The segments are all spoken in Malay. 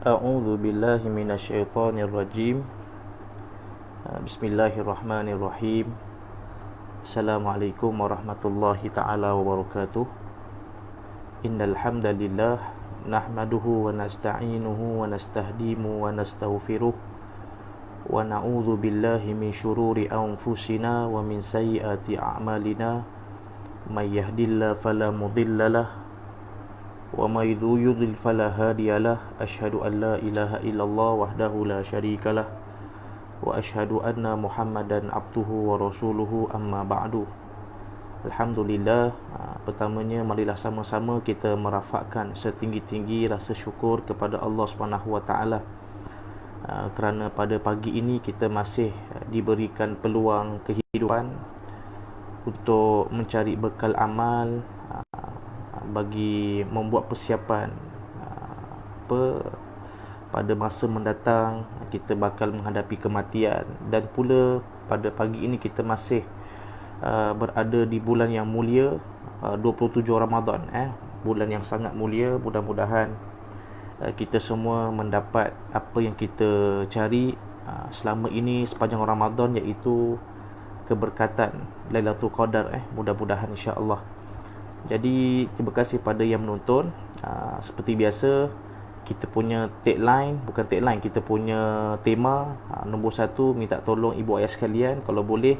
A'udzu billahi minasyaitonir rajim. Bismillahirrahmanirrahim. Assalamualaikum warahmatullahi taala wabarakatuh. Innal hamdalillah nahmaduhu wa nasta'inuhu wa nastahdimu wa nastaghfiruh wa na'udzu billahi min syururi anfusina wa min sayyiati a'malina. May yahdihillahu fala mudhillalah wa may yudlil fala hadiyalah. Asyhadu an la ilaha illallah wahdahu la syarikalah wa asyhadu anna Muhammadan abduhu wa rasuluhu, amma ba'du. Alhamdulillah, pertamanya marilah sama-sama kita merafakkan setinggi-tinggi rasa syukur kepada Allah Subhanahu wa taala kerana pada pagi ini kita masih diberikan peluang kehidupan untuk mencari bekal amal, bagi membuat persiapan pada masa mendatang kita bakal menghadapi kematian. Dan pula pada pagi ini kita masih berada di bulan yang mulia, 27 Ramadan, bulan yang sangat mulia. Mudah-mudahan kita semua mendapat apa yang kita cari selama ini sepanjang Ramadan, iaitu keberkatan Lailatul Qadar. Mudah-mudahan insya-Allah. Jadi terima kasih pada yang menonton. Seperti biasa, kita punya tagline, bukan tagline, kita punya tema. Nombor 1, minta tolong ibu ayah sekalian, kalau boleh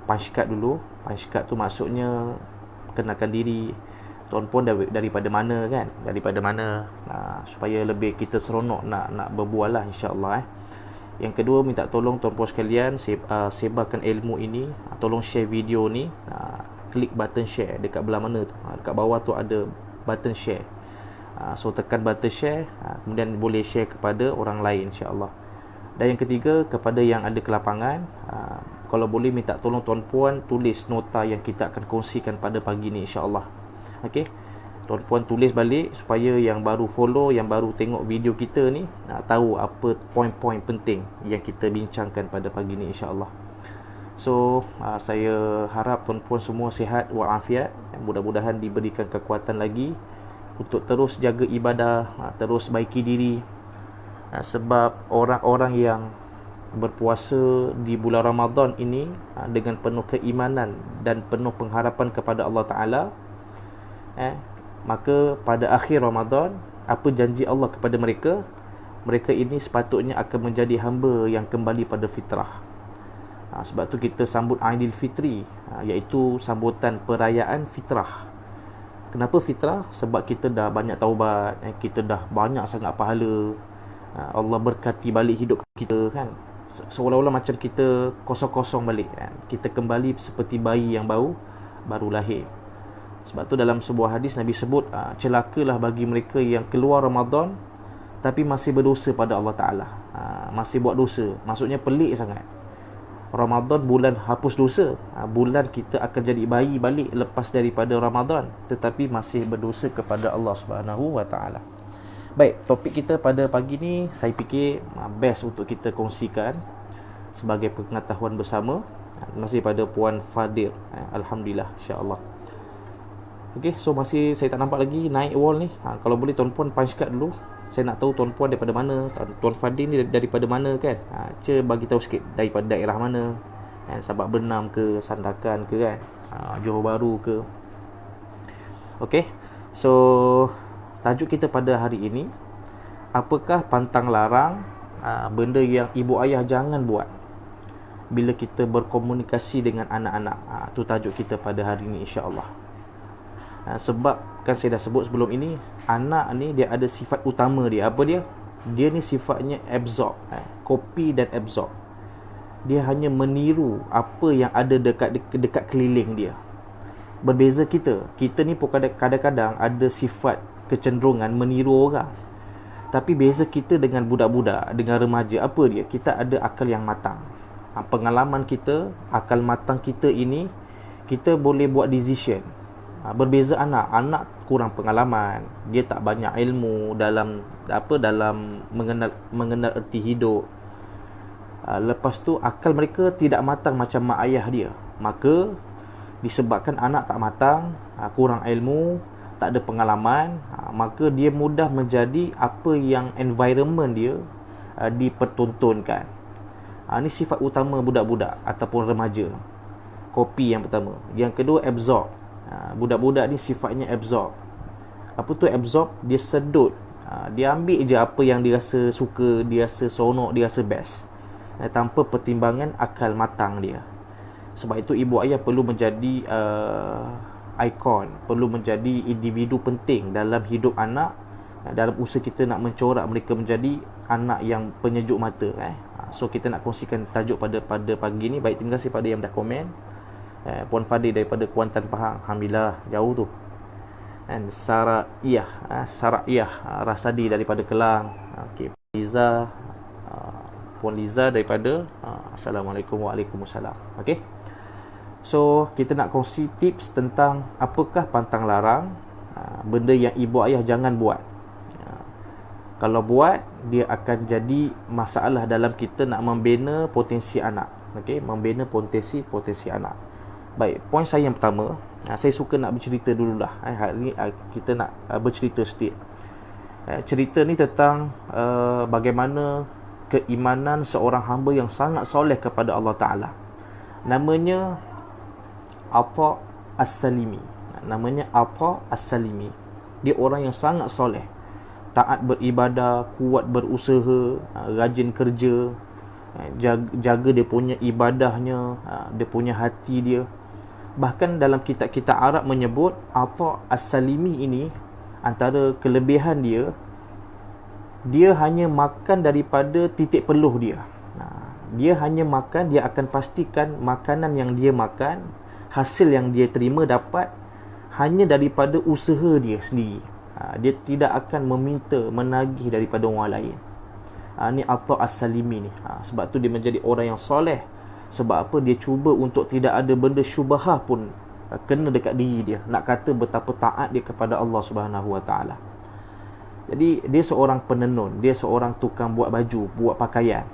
punch card dulu. Punch card tu maksudnya kenalkan diri, tuan-puan daripada mana kan, daripada mana, supaya lebih kita seronok nak berbual lah, insya-Allah. Yang kedua, minta tolong tuan-puan sekalian sebarkan ilmu ini. Tolong share video ni. Klik button share dekat belah mana tu, dekat bawah tu ada button share. So tekan button share, kemudian boleh share kepada orang lain, insya-Allah. Dan yang ketiga, kepada yang ada kelapangan, kalau boleh minta tolong tuan-puan tulis nota yang kita akan kongsikan pada pagi ni, insya-Allah. Okey, tuan-puan tulis balik supaya yang baru follow, yang baru tengok video kita ni tahu apa poin-poin penting yang kita bincangkan pada pagi ni, insya-Allah. So saya harap tuan-puan semua sihat walafiat. Mudah-mudahan diberikan kekuatan lagi untuk terus jaga ibadah, terus baiki diri. Sebab orang-orang yang berpuasa di bulan Ramadan ini dengan penuh keimanan dan penuh pengharapan kepada Allah Ta'ala, maka pada akhir Ramadan, apa janji Allah kepada mereka? Mereka ini sepatutnya akan menjadi hamba yang kembali pada fitrah. Sebab tu kita sambut Aidilfitri, iaitu sambutan perayaan fitrah. Kenapa fitrah? Sebab kita dah banyak taubat, kita dah banyak sangat pahala. Allah berkati balik hidup kita kan. Seolah-olah macam kita kosong-kosong balik, kita kembali seperti bayi yang baru lahir. Sebab tu dalam sebuah hadis Nabi sebut, celakalah bagi mereka yang keluar Ramadan tapi masih berdosa pada Allah Ta'ala. Masih buat dosa. Maksudnya pelik sangat. Ramadan bulan hapus dosa, bulan kita akan jadi bayi balik lepas daripada Ramadan, tetapi masih berdosa kepada Allah Subhanahu wa taala. Baik, topik kita pada pagi ni saya fikir best untuk kita kongsikan sebagai pengetahuan bersama. Masih pada Puan Fadil, alhamdulillah, insya-Allah. Okey, so masih saya tak nampak lagi naik wall ni. Kalau boleh tuan-puan punch card dulu. Saya nak tahu tuan-puan daripada mana, Tuan Fadil ni daripada mana kan. Bagi tahu sikit daripada daerah mana, Sabak Bernam ke, Sandakan ke kan, Johor Bahru ke. Okey, so tajuk kita pada hari ini, apakah pantang larang benda yang ibu ayah jangan buat bila kita berkomunikasi dengan anak-anak. Tu tajuk kita pada hari ini, insya-Allah. Sebab kan saya dah sebut sebelum ini, anak ni dia ada sifat utama dia. Apa dia? Dia ni sifatnya absorb, copy dan absorb. Dia hanya meniru apa yang ada dekat keliling dia. Berbeza kita ni pun kadang-kadang ada sifat kecenderungan meniru orang. Tapi beza kita dengan budak-budak, dengan remaja, apa dia? Kita ada akal yang matang. Pengalaman kita, akal matang kita ini, kita boleh buat decision. Berbeza anak kurang pengalaman, dia tak banyak ilmu dalam mengenal erti hidup. Lepas tu akal mereka tidak matang macam mak ayah dia. Maka disebabkan anak tak matang, kurang ilmu, tak ada pengalaman, maka dia mudah menjadi apa yang environment dia dipertontonkan. Ini sifat utama budak-budak ataupun remaja. Kopi yang pertama. Yang kedua, absorb. Budak-budak ni sifatnya absorb. Apa tu absorb? Dia sedut. Dia ambil je apa yang dia rasa suka, dia rasa seronok, dia rasa best, tanpa pertimbangan akal matang dia. Sebab itu ibu ayah perlu menjadi ikon, perlu menjadi individu penting dalam hidup anak, dalam usaha kita nak mencorak mereka menjadi anak yang penyejuk mata. So kita nak kongsikan tajuk pada pagi ni. Baik, terima kasih pada yang dah komen. Puan Fadil daripada Kuantan Pahang, alhamdulillah, jauh tu. And Sara'iyah Rasadi daripada Kelang. Okey, Liza, Puan Liza daripada Assalamualaikum. Waalaikumsalam. Okey. So, kita nak kongsi tips tentang apakah pantang larang, benda yang ibu ayah jangan buat. Kalau buat, dia akan jadi masalah dalam kita nak membina potensi anak. Okey, membina potensi anak. Baik, poin saya yang pertama, saya suka nak bercerita dululah. Hari ni kita nak bercerita sikit. Cerita ni tentang bagaimana keimanan seorang hamba yang sangat soleh kepada Allah Ta'ala. Namanya Atha As-Salimi. Dia orang yang sangat soleh, taat beribadah, kuat berusaha, rajin kerja, jaga dia punya ibadahnya, dia punya hati dia. Bahkan dalam kitab-kitab Arab menyebut Atha As-Salimi ini, antara kelebihan dia, dia hanya makan daripada titik peluh dia. Dia hanya makan, dia akan pastikan makanan yang dia makan, hasil yang dia terima dapat hanya daripada usaha dia sendiri. Dia tidak akan meminta, menagih daripada orang lain. Ni Atha As-Salimi ni. Sebab tu dia menjadi orang yang soleh. Sebab apa? Dia cuba untuk tidak ada benda syubhah pun kena dekat diri dia. Nak kata betapa taat dia kepada Allah Subhanahu Wa Taala. Jadi dia seorang penenun, dia seorang tukang buat baju, buat pakaian.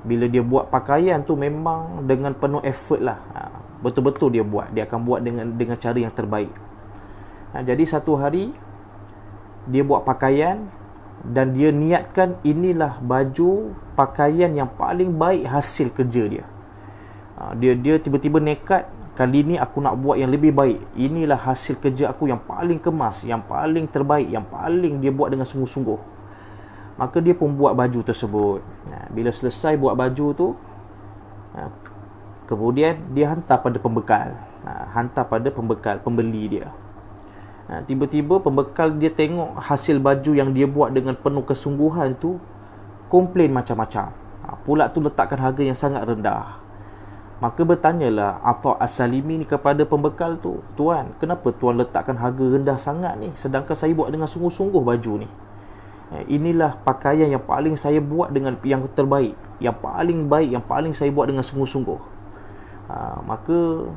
Bila dia buat pakaian tu memang dengan penuh effort lah. Betul-betul dia buat. Dia akan buat dengan cara yang terbaik. Jadi satu hari dia buat pakaian dan dia niatkan inilah baju pakaian yang paling baik hasil kerja dia. Dia tiba-tiba nekat, kali ni aku nak buat yang lebih baik. Inilah hasil kerja aku yang paling kemas, yang paling terbaik, yang paling dia buat dengan sungguh-sungguh. Maka dia pun buat baju tersebut. Bila selesai buat baju tu, kemudian dia hantar pada pembekal, pembeli dia. Tiba-tiba pembekal dia tengok hasil baju yang dia buat dengan penuh kesungguhan tu, komplain macam-macam. Pula tu letakkan harga yang sangat rendah. Maka bertanyalah Atha As-Salimi ni kepada pembekal tu, "Tuan, kenapa tuan letakkan harga rendah sangat ni? Sedangkan saya buat dengan sungguh-sungguh baju ni. Inilah pakaian yang paling saya buat dengan yang terbaik, yang paling baik, yang paling saya buat dengan sungguh-sungguh." Maka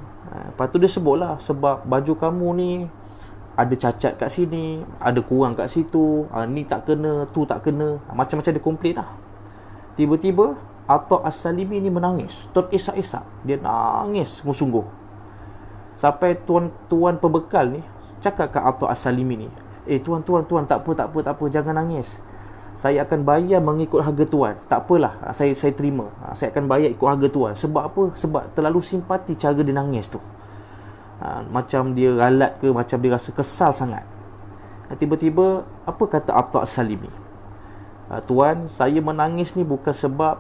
lepas tu dia sebutlah, sebab baju kamu ni ada cacat kat sini, ada kurang kat situ, ni tak kena, tu tak kena, macam-macam dia komplain lah. Tiba-tiba Atha As-Salimi ni menangis, terisak-isak. Dia nangis sungguh-sungguh. Sampai tuan pembekal ni cakap kat Atha As-Salimi ni, tuan, tak apa, jangan nangis. Saya akan bayar mengikut harga tuan. Tak apalah, saya terima. Saya akan bayar ikut harga tuan. Sebab apa? Sebab terlalu simpati cara dia nangis tu. Macam dia ralat ke, macam dia rasa kesal sangat. Tiba-tiba apa kata Atha As-Salimi? "Tuan, saya menangis ni bukan sebab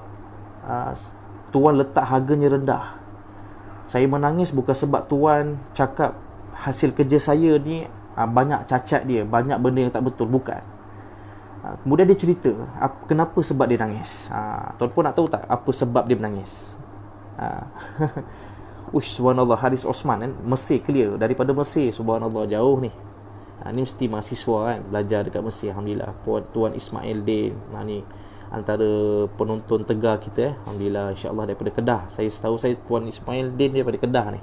tuan letak harganya rendah. Saya menangis bukan sebab tuan cakap hasil kerja saya ni banyak cacat dia, banyak benda yang tak betul. Bukan." Kemudian dia cerita kenapa sebab dia nangis. Tuan pun nak tahu tak apa sebab dia menangis? Subhanallah, Haris Osman kan, Mesir clear, daripada Mesir, subhanallah, jauh ni. Ni mesti mahasiswa kan, belajar dekat Mesir, alhamdulillah. Tuan Ismail Din, ni antara penonton tegar kita alhamdulillah, insya-Allah daripada Kedah. Setahu saya Tuan Ismail Din daripada Kedah ni.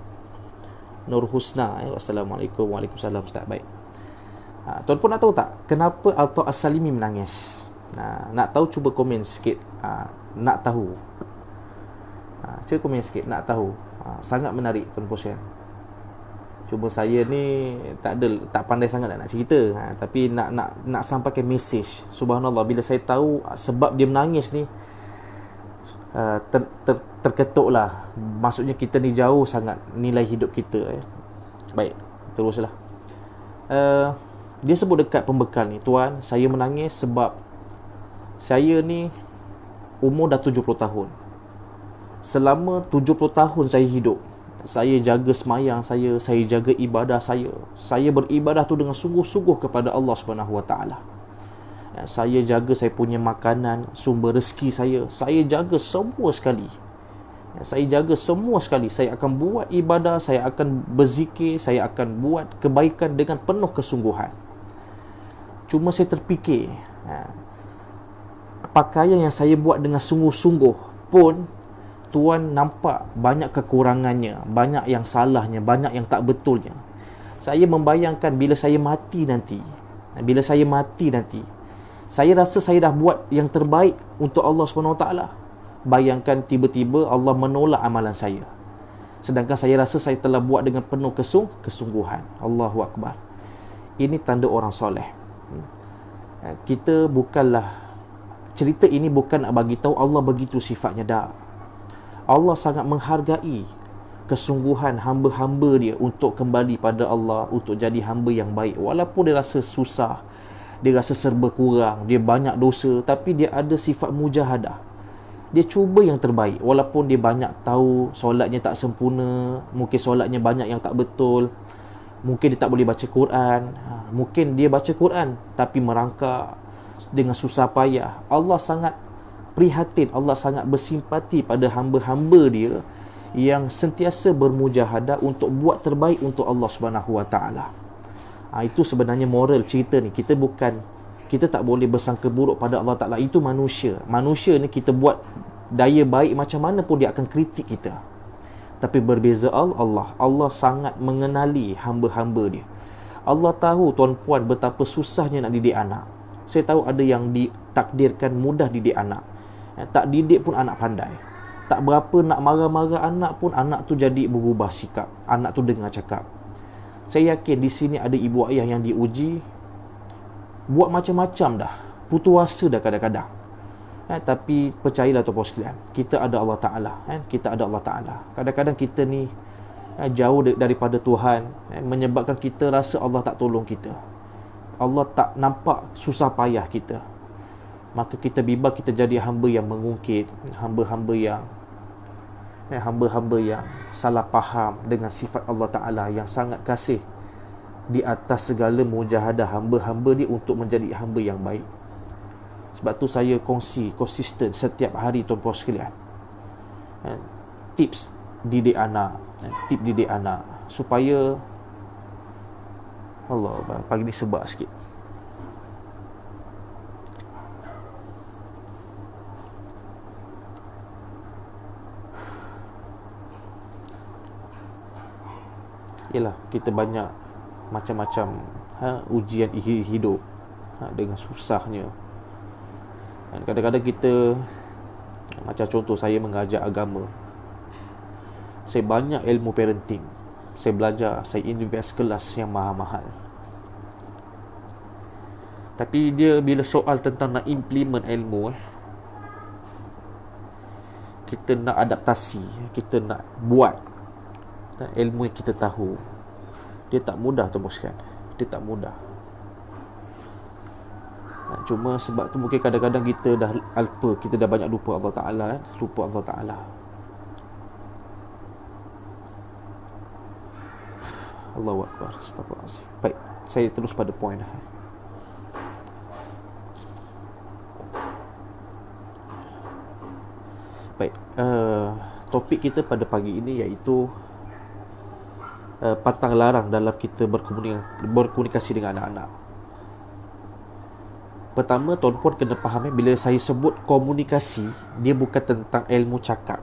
Nur Husna. Wassalamualaikum. Waalaikumsalam. Ustaz, baik. Tuan pun nak tahu tak kenapa Atha As-Salimi menangis? Nak tahu, cuba komen sikit. Nak tahu. Cuba komen sikit, nak tahu. Sangat menarik Tuan Puan. Cuma saya ni tak pandai sangat nak cerita, tapi nak sampaikan message. Subhanallah, bila saya tahu sebab dia menangis ni, terketuk lah. Maksudnya kita ni jauh sangat nilai hidup kita. Baik, teruslah. Dia sebut dekat pembekal ni, tuan, saya menangis sebab saya ni umur dah 70 tahun. Selama 70 tahun saya hidup, saya jaga semayang saya jaga ibadah saya beribadah tu dengan sungguh-sungguh kepada Allah Subhanahu Wa Taala. Saya jaga saya punya makanan, sumber rezeki saya jaga semua sekali. Saya jaga semua sekali. Saya akan buat ibadah, saya akan berzikir, saya akan buat kebaikan dengan penuh kesungguhan. Cuma saya terfikir, pakaian yang saya buat dengan sungguh-sungguh pun Tuan nampak banyak kekurangannya, banyak yang salahnya, banyak yang tak betulnya. Saya membayangkan bila saya mati nanti, saya rasa saya dah buat yang terbaik untuk Allah SWT. Bayangkan tiba-tiba Allah menolak amalan saya, sedangkan saya rasa saya telah buat dengan penuh kesungguhan. Allahu Akbar. Ini tanda orang soleh. Kita bukanlah, cerita ini bukan nak bagi tahu Allah begitu sifatnya, dah. Allah sangat menghargai kesungguhan hamba-hamba dia untuk kembali pada Allah, untuk jadi hamba yang baik. Walaupun dia rasa susah, dia rasa serba kurang, dia banyak dosa, tapi dia ada sifat mujahadah. Dia cuba yang terbaik. Walaupun dia banyak tahu solatnya tak sempurna, mungkin solatnya banyak yang tak betul, mungkin dia tak boleh baca Quran, mungkin dia baca Quran tapi merangkak dengan susah payah. Allah sangat prihatin, Allah sangat bersimpati pada hamba-hamba dia yang sentiasa bermujahadah untuk buat terbaik untuk Allah Subhanahu Wa Taala. Itu sebenarnya moral cerita ni. Kita tak boleh bersangka buruk pada Allah Ta'ala. Itu manusia. Manusia ni kita buat daya baik macam mana pun dia akan kritik kita. Tapi berbeza Allah. Allah sangat mengenali hamba-hamba dia. Allah tahu, tuan-puan, betapa susahnya nak didik anak. Saya tahu ada yang ditakdirkan mudah didik anak. Tak didik pun anak pandai. Tak berapa nak marah-marah anak pun anak tu jadi berubah sikap. Anak tu dengar cakap. Saya yakin di sini ada ibu ayah yang diuji, buat macam-macam dah, putus asa dah kadang-kadang. Tapi percayalah tuan-puan sekalian, kita ada Allah Ta'ala. Kita ada Allah Ta'ala. Kadang-kadang kita ni jauh daripada Tuhan, menyebabkan kita rasa Allah tak tolong kita. Allah tak nampak susah payah kita. Maka kita bimbang kita jadi hamba yang mengungkit, hamba-hamba yang salah faham dengan sifat Allah Ta'ala yang sangat kasih di atas segala mujahadah hamba-hamba dia untuk menjadi hamba yang baik. Sebab tu saya konsisten setiap hari tuan-puan sekalian, tips didik anak supaya Allah, pagi ni sebab sikit. Yalah, kita banyak macam-macam ujian hidup dengan susahnya. Dan kadang-kadang kita, macam contoh saya mengajar agama, saya banyak ilmu parenting, saya belajar, saya invest kelas yang mahal-mahal. Tapi dia bila soal tentang nak implement ilmu, kita nak adaptasi, kita nak buat ilmu yang kita tahu, dia tak mudah tu boskan. Dia tak mudah. Cuma sebab tu mungkin kadang-kadang kita dah alpa, kita dah banyak lupa Allah Ta'ala, lupa Allah Ta'ala. Allahu Akbar. Astagfirullahaladzim. Baik, saya terus pada poin dah. Baik, topik kita pada pagi ini iaitu pantang larang dalam kita berkomunikasi dengan anak-anak. Pertama, tuan-puan kena faham, bila saya sebut komunikasi, dia bukan tentang ilmu cakap.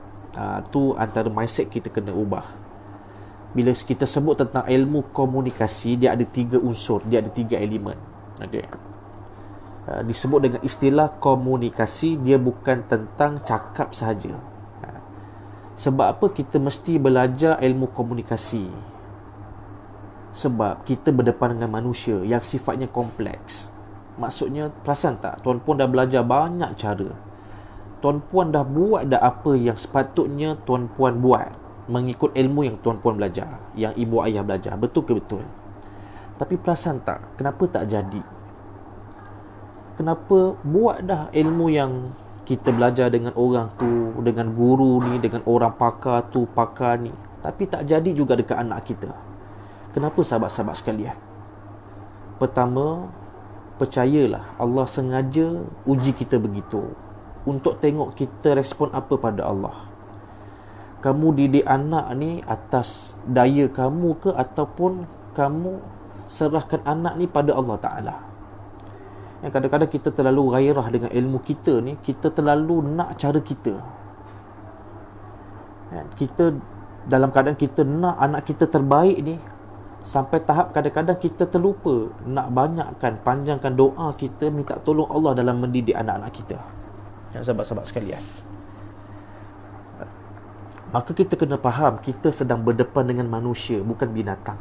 Tu antara mindset kita kena ubah. Bila kita sebut tentang ilmu komunikasi, dia ada 3 unsur, dia ada 3 elemen. Okay. Disebut dengan istilah komunikasi, dia bukan tentang cakap sahaja. Sebab apa kita mesti belajar ilmu komunikasi? Sebab kita berdepan dengan manusia yang sifatnya kompleks. Maksudnya, perasan tak? Tuan Puan dah belajar banyak cara. Tuan Puan dah buat dah apa yang sepatutnya Tuan Puan buat, mengikut ilmu yang Tuan Puan belajar, yang ibu ayah belajar. Betul ke betul? Tapi perasan tak? Kenapa tak jadi? Kenapa buat dah ilmu yang kita belajar dengan orang tu, dengan guru ni, dengan orang pakar tu, pakar ni, tapi tak jadi juga dekat anak kita? Kenapa, sahabat-sahabat sekalian? Pertama, percayalah Allah sengaja uji kita begitu untuk tengok kita respon apa pada Allah. Kamu didik anak ni atas daya kamu ke, ataupun kamu serahkan anak ni pada Allah Ta'ala? Yang kadang-kadang kita terlalu gairah dengan ilmu kita ni, kita terlalu nak cara kita. Kita dalam keadaan kita nak anak kita terbaik ni, sampai tahap kadang-kadang kita terlupa nak banyakkan, panjangkan doa kita, minta tolong Allah dalam mendidik anak-anak kita. Sahabat-sahabat sekalian, maka kita kena faham, kita sedang berdepan dengan manusia, bukan binatang.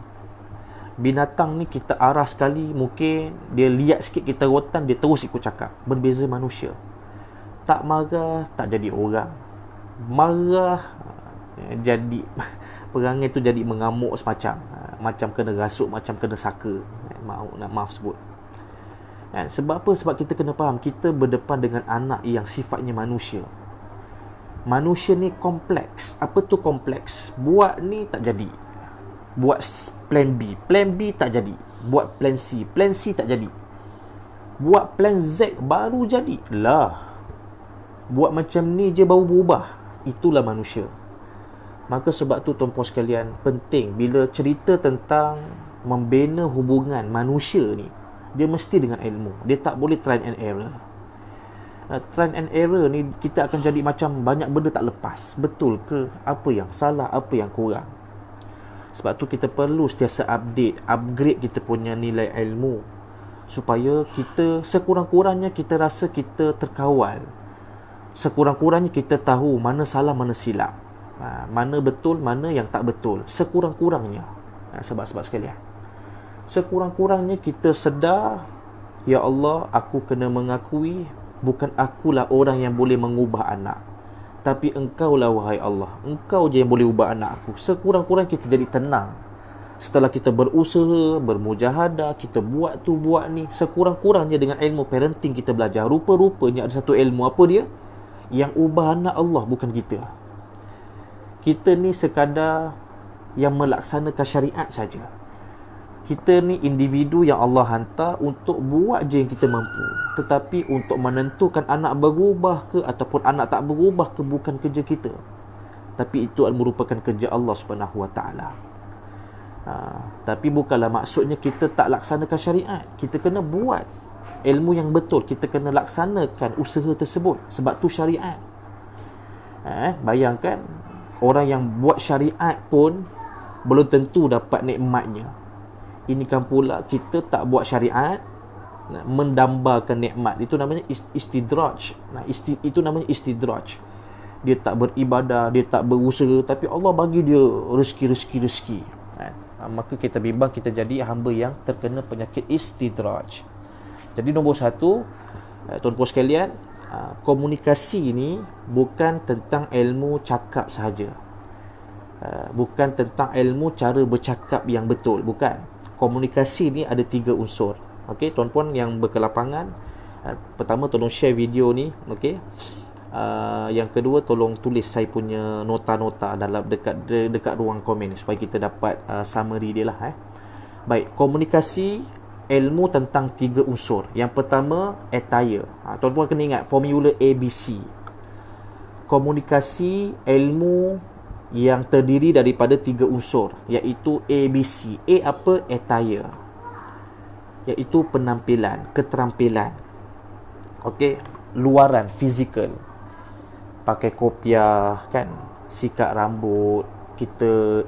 Binatang ni kita arah sekali, mungkin dia lihat sikit kita rotan, dia terus ikut cakap. Berbeza manusia, tak marah tak jadi orang, marah jadi perangai tu jadi mengamuk semacam, macam kena rasuk, macam kena saka. Maaf sebut. Sebab apa? Sebab kita kena faham, kita berdepan dengan anak yang sifatnya manusia. Manusia ni kompleks. Apa tu kompleks? Buat ni tak jadi, buat plan B, plan B tak jadi, buat plan C, plan C tak jadi, buat plan Z baru jadi lah. Buat macam ni je baru berubah. Itulah manusia. Maka sebab tu tuan-puan sekalian, penting bila cerita tentang membina hubungan manusia ni, dia mesti dengan ilmu. Dia tak boleh try and error. Try and error ni kita akan jadi macam banyak benda tak lepas. Betul ke? Apa yang salah? Apa yang kurang? Sebab tu kita perlu sentiasa upgrade kita punya nilai ilmu, supaya kita sekurang-kurangnya kita rasa kita terkawal. Sekurang-kurangnya kita tahu mana salah, mana silap, mana betul, mana yang tak betul. Sekurang-kurangnya, sahabat-sahabat sekalian, sekurang-kurangnya kita sedar, ya Allah, aku kena mengakui bukan akulah orang yang boleh mengubah anak, tapi Engkaulah wahai Allah. Engkau je yang boleh ubah anak aku. Sekurang-kurang kita jadi tenang. Setelah kita berusaha, bermujahadah, kita buat tu buat ni, sekurang-kurangnya dengan ilmu parenting kita belajar, rupa-rupanya ada satu ilmu. Apa dia? Yang ubah anak Allah, bukan kita. Kita ni sekadar yang melaksanakan syariat saja. Kita ni individu yang Allah hantar untuk buat je yang kita mampu. Tetapi untuk menentukan anak berubah ke ataupun anak tak berubah ke, bukan kerja kita. Tapi itu merupakan kerja Allah Subhanahu Wa Taala. Tapi bukanlah maksudnya kita tak laksanakan syariat. Kita kena buat ilmu yang betul. Kita kena laksanakan usaha tersebut. Sebab tu syariat. Bayangkan, orang yang buat syariat pun belum tentu dapat nikmatnya. Ini kan pula kita tak buat syariat, mendambakan nikmat. Itu namanya istidraj. Itu namanya istidraj. Dia tak beribadah, dia tak berusaha, tapi Allah bagi dia rezeki. Maka kita bimbang kita jadi hamba yang terkena penyakit istidraj. Jadi nombor satu, tuan-puan sekalian, komunikasi ni bukan tentang ilmu cakap sahaja. Bukan tentang ilmu cara bercakap yang betul. Bukan. Komunikasi ni ada 3 unsur. Okey, tuan-puan yang berkelapangan, pertama tolong share video ni. Okey. Yang kedua, tolong tulis saya punya nota-nota dalam dekat ruang komen supaya kita dapat summary dia lah. Baik, komunikasi ilmu tentang 3 unsur. Yang pertama, attire. Tuan-puan kena ingat formula ABC. Komunikasi ilmu yang terdiri daripada 3 unsur, iaitu ABC. A apa? Attire, iaitu penampilan, keterampilan. Okey, luaran, fizikal. Pakai kopiah kan, sikat rambut, kita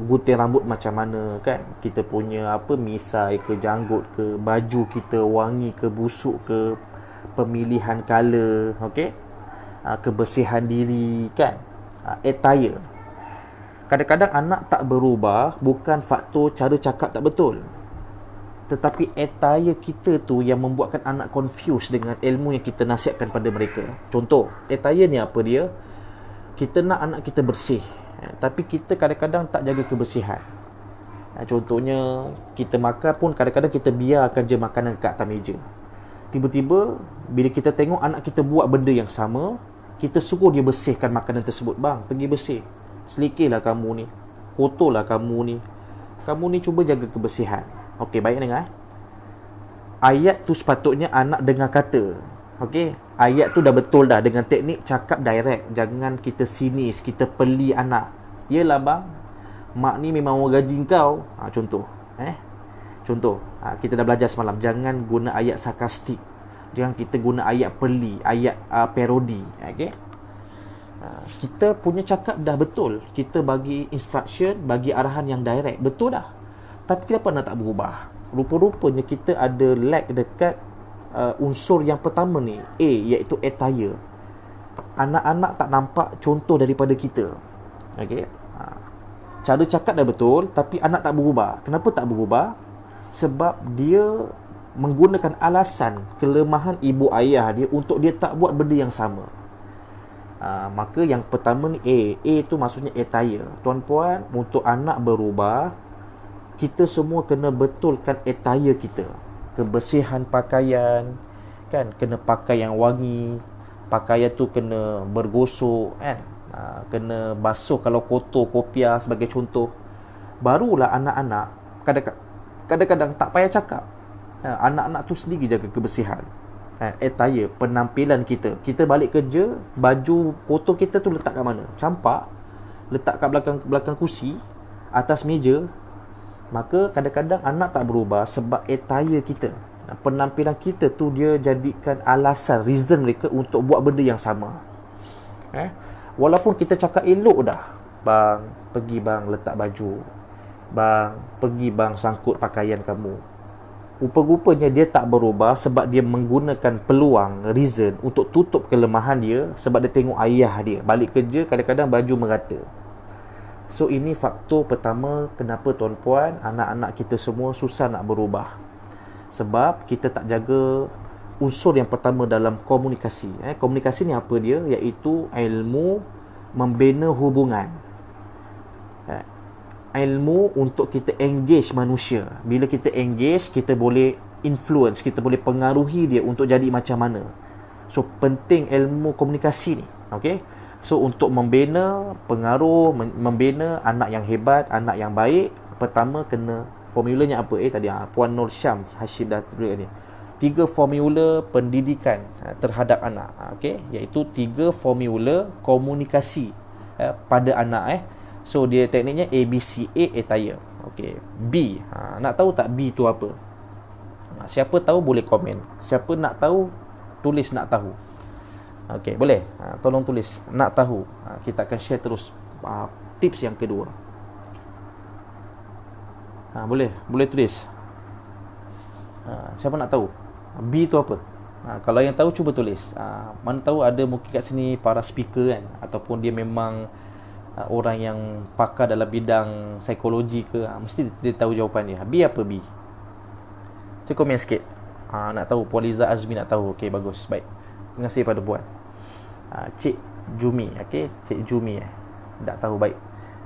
gunting rambut macam mana kan, kita punya misai ke, janggut ke, baju kita wangi ke, busuk ke, pemilihan color, okey, kebersihan diri kan, attire. kadang-kadang anak tak berubah bukan faktor cara cakap tak betul, tetapi attire kita tu yang membuatkan anak confused dengan ilmu yang kita nasihatkan pada mereka. Contoh, attire ni apa dia? Kita nak anak kita bersih, tapi kita kadang-kadang tak jaga kebersihan. Contohnya, kita makan pun kadang-kadang kita biarkan je makanan kat atas meja. Tiba-tiba, bila kita tengok anak kita buat benda yang sama, kita suruh dia bersihkan makanan tersebut. Bang, pergi bersih. Selikihlah kamu ni. Kotorlah kamu ni. Kamu ni cuba jaga kebersihan. Okey, baik dengar. Ayat tu sepatutnya anak dengar kata. Okey, ayat tu dah betul dah dengan teknik cakap direct. Jangan kita sinis, kita peli anak. Yelah bang, mak ni memang orang gaji kau. Contoh. Contoh, kita dah belajar semalam. Jangan guna ayat sarkastik. Jangan kita guna ayat peli, ayat parodi. Okey. Kita punya cakap dah betul. Kita bagi instruction, bagi arahan yang direct. Betul dah. Tapi kenapa nak tak berubah? Rupa-rupanya kita ada lag dekat unsur yang pertama ni, A, iaitu attire. Anak-anak tak nampak contoh daripada kita. Okey. Cara cakap dah betul, tapi anak tak berubah. Kenapa tak berubah? Sebab dia menggunakan alasan kelemahan ibu ayah dia untuk dia tak buat benda yang sama. Maka yang pertama ni A tu maksudnya attire. Tuan-puan, untuk anak berubah, kita semua kena betulkan attire kita. Kebersihan pakaian, kan, kena pakai yang wangi. Pakaian tu kena bergosok, kan, kena basuh kalau kotor, kopiah sebagai contoh. Barulah anak-anak kadang-kadang tak payah cakap, anak-anak tu sendiri jaga kebersihan. Attire, penampilan kita. Kita balik kerja, baju kotor kita tu letak kat mana? Campak, letak kat belakang kursi, atas meja. Maka kadang-kadang anak tak berubah sebab attire kita, penampilan kita tu dia jadikan alasan, reason mereka untuk buat benda yang sama. Walaupun kita cakap elok dah, bang, pergi bang letak baju, bang, pergi bang sangkut pakaian kamu. Rupa-rupanya dia tak berubah sebab dia menggunakan peluang, reason untuk tutup kelemahan dia. Sebab dia tengok ayah dia balik kerja kadang-kadang baju merata. So ini faktor pertama kenapa tuan-puan, anak-anak kita semua susah nak berubah. Sebab kita tak jaga unsur yang pertama dalam komunikasi. Komunikasi ni apa dia? Iaitu ilmu membina hubungan. Ilmu untuk kita engage manusia. Bila kita engage, kita boleh influence, kita boleh pengaruhi dia untuk jadi macam mana. So penting ilmu komunikasi ni. Okay? So untuk membina pengaruh, membina anak yang hebat, anak yang baik, pertama kena, formulanya apa? Tadi Puan Nur Syam Hashim dah terlihat ni. 3 formula pendidikan terhadap anak. Okey, iaitu 3 formula komunikasi pada anak. So dia tekniknya A, B, C, A, attire. Okey, B. Nak tahu tak B tu apa? Siapa tahu boleh komen. Siapa nak tahu, tulis nak tahu. Okey, boleh? Tolong tulis nak tahu. Kita akan share terus tips yang kedua. Boleh tulis. Siapa nak tahu? B tu apa? Kalau yang tahu cuba tulis. Mana tahu ada mungkin kat sini para speaker kan, ataupun dia memang orang yang pakar dalam bidang psikologi ke, mesti dia tahu jawapan dia. B apa B? Cuba komen sikit. Nak tahu. Puan Liza Azmi nak tahu. Okey, bagus. Baik. Terima kasih pada Puan. Cik Jumi. Okey, Cik Jumi tak tahu. Baik.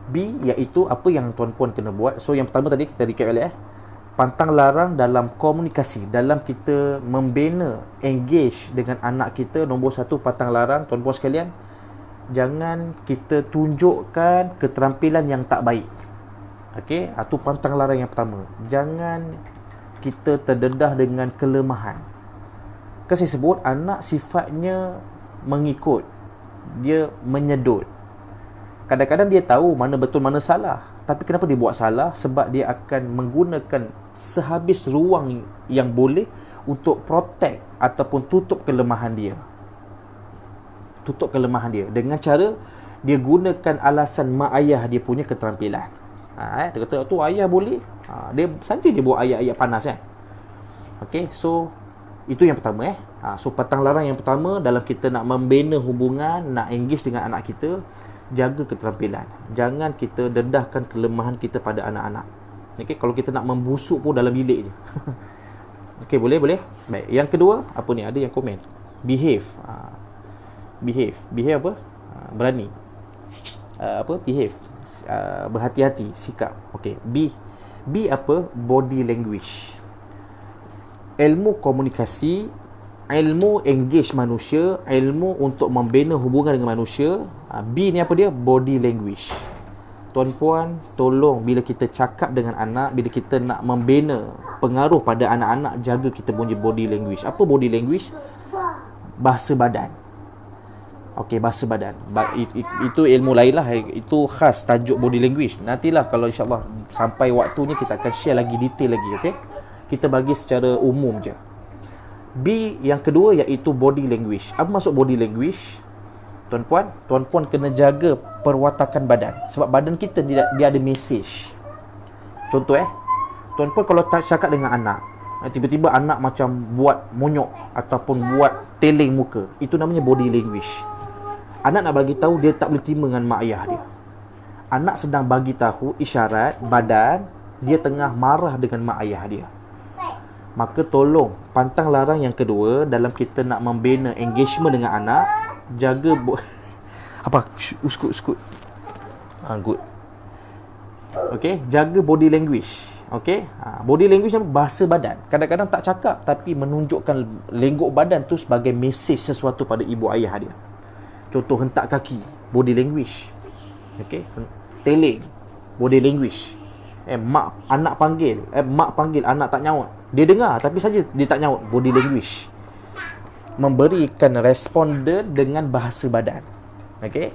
B iaitu apa yang tuan-puan kena buat. So yang pertama tadi kita recap balik. Pantang larang dalam komunikasi, dalam kita membina, engage dengan anak kita. Nombor 1, pantang larang. Tuan-puan sekalian, jangan kita tunjukkan keterampilan yang tak baik. Okey, itu pantang larang yang pertama. Jangan kita terdedah dengan kelemahan. Kan saya sebut anak sifatnya mengikut, dia menyedut. Kadang-kadang dia tahu mana betul mana salah, tapi kenapa dia buat salah? Sebab dia akan menggunakan sehabis ruang yang boleh untuk protect ataupun tutup kelemahan dia. Tutup kelemahan dia dengan cara dia gunakan alasan mak ayah dia punya keterampilan. Dia kata tu ayah boleh, dia saja je buat ayat-ayat panas kan. Okey, so itu yang pertama. So pantang larang yang pertama dalam kita nak membina hubungan, nak engage dengan anak kita. jaga keterampilan. Jangan kita dedahkan kelemahan kita pada anak-anak. Okey, kalau kita nak membusuk pun dalam bilik je. Okey, boleh. Baik, yang kedua, apa ni? Ada yang komen. Behave. Behave apa? Berani. Behave. Berhati-hati, sikap. Okey, B apa? Body language. Ilmu komunikasi, ilmu engage manusia, ilmu untuk membina hubungan dengan manusia. B ni apa dia? Body language. Tuan-puan, tolong bila kita cakap dengan anak, bila kita nak membina pengaruh pada anak-anak, jaga kita punya body language. Apa body language? Bahasa badan. Okey, bahasa badan. Itu ilmu lain lah. Itu khas tajuk body language. Nantilah kalau insyaAllah sampai waktunya kita akan share lagi detail lagi. Okey, kita bagi secara umum je. B yang kedua iaitu body language. Apa maksud body language? Tuan-puan kena jaga perwatakan badan. Sebab badan kita dia ada message. Contoh tuan-puan kalau tak cakap dengan anak, tiba-tiba anak macam buat monyok ataupun buat teling muka, itu namanya body language. Anak nak bagi tahu dia tak boleh terima dengan mak ayah dia. Anak sedang bagi tahu isyarat badan dia tengah marah dengan mak ayah dia. Maka tolong pantang larang yang kedua dalam kita nak membina engagement dengan anak, jaga uskut. Good. Okey, jaga body language. Okey, body language ni bahasa badan. Kadang-kadang tak cakap tapi menunjukkan lenggok badan tu sebagai mesej sesuatu pada ibu ayah dia. Contoh hentak kaki, body language. Okey, teling, body language. Mak panggil, anak tak nyaut. Dia dengar tapi saja dia tak nyaut, body language. Memberikan responden dengan bahasa badan. Okey.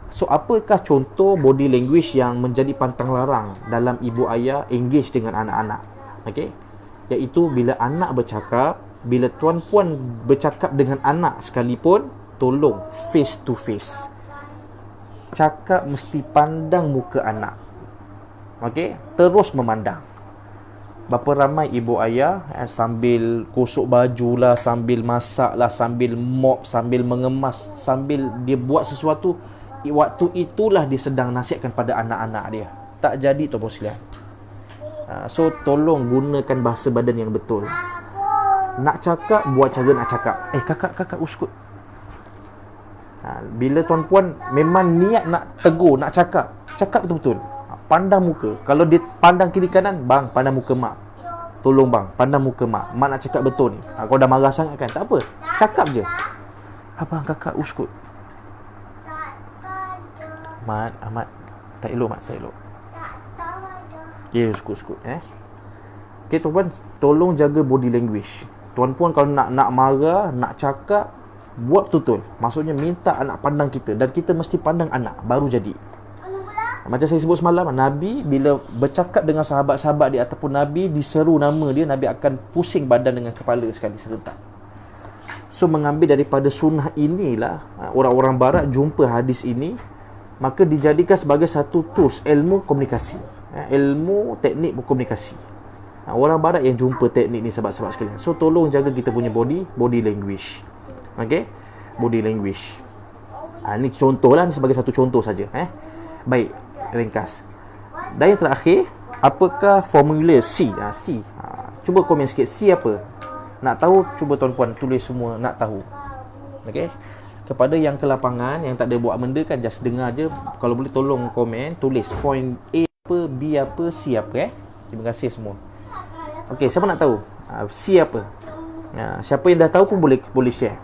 So apakah contoh body language yang menjadi pantang larang dalam ibu ayah engage dengan anak-anak? Okey. Iaitu bila anak bercakap, bila tuan-puan bercakap dengan anak sekalipun, tolong face to face. Cakap mesti pandang muka anak. Okey, terus memandang. Berapa ramai ibu ayah sambil kosok baju lah, sambil masak lah, sambil mop, sambil mengemas, sambil dia buat sesuatu, waktu itulah dia sedang nasihatkan pada anak-anak dia. Tak jadi tu sekalian. So tolong gunakan bahasa badan yang betul. Nak cakap, buat cara nak cakap. Kakak uskut. Bila tuan-puan memang niat nak tegur, nak cakap betul-betul. Pandang muka. Kalau dia pandang kiri kanan, bang, pandang muka mak. Tolong bang, pandang muka mak. Mak nak cakap betul ni. Kau dah marah sangat kan? Tak apa. Cakap je. Abang, kakak uskut. Ahmad. Tak elok, Mat. Tak elok. Ya, uskut. Okay, tuan-puan, tolong jaga body language. Tuan-puan kalau nak marah, nak cakap, buat betul-betul. Maksudnya minta anak pandang kita. Dan kita mesti pandang anak. Baru jadi. Macam saya sebut semalam, Nabi bila bercakap dengan sahabat-sahabat dia ataupun Nabi diseru nama dia, Nabi akan pusing badan dengan kepala sekali serentak. So mengambil daripada sunnah inilah orang-orang barat jumpa hadis ini, maka dijadikan sebagai satu tools ilmu komunikasi, ilmu teknik berkomunikasi. Orang barat yang jumpa teknik ni sahabat-sahabat sekalian. So tolong jaga kita punya body language. Okey, body language. Ni contohlah, ni sebagai satu contoh saja. Baik, ringkas. Dan yang terakhir, apakah formula C? C. Cuba komen sikit, C apa? Nak tahu, cuba tuan-puan tulis semua nak tahu. Okey. Kepada yang ke lapangan, yang tak ada buat benda kan, just dengar je. Kalau boleh tolong komen, tulis point A apa, B apa, C apa. Terima kasih semua. Okey, siapa nak tahu? C apa? Siapa yang dah tahu pun boleh share.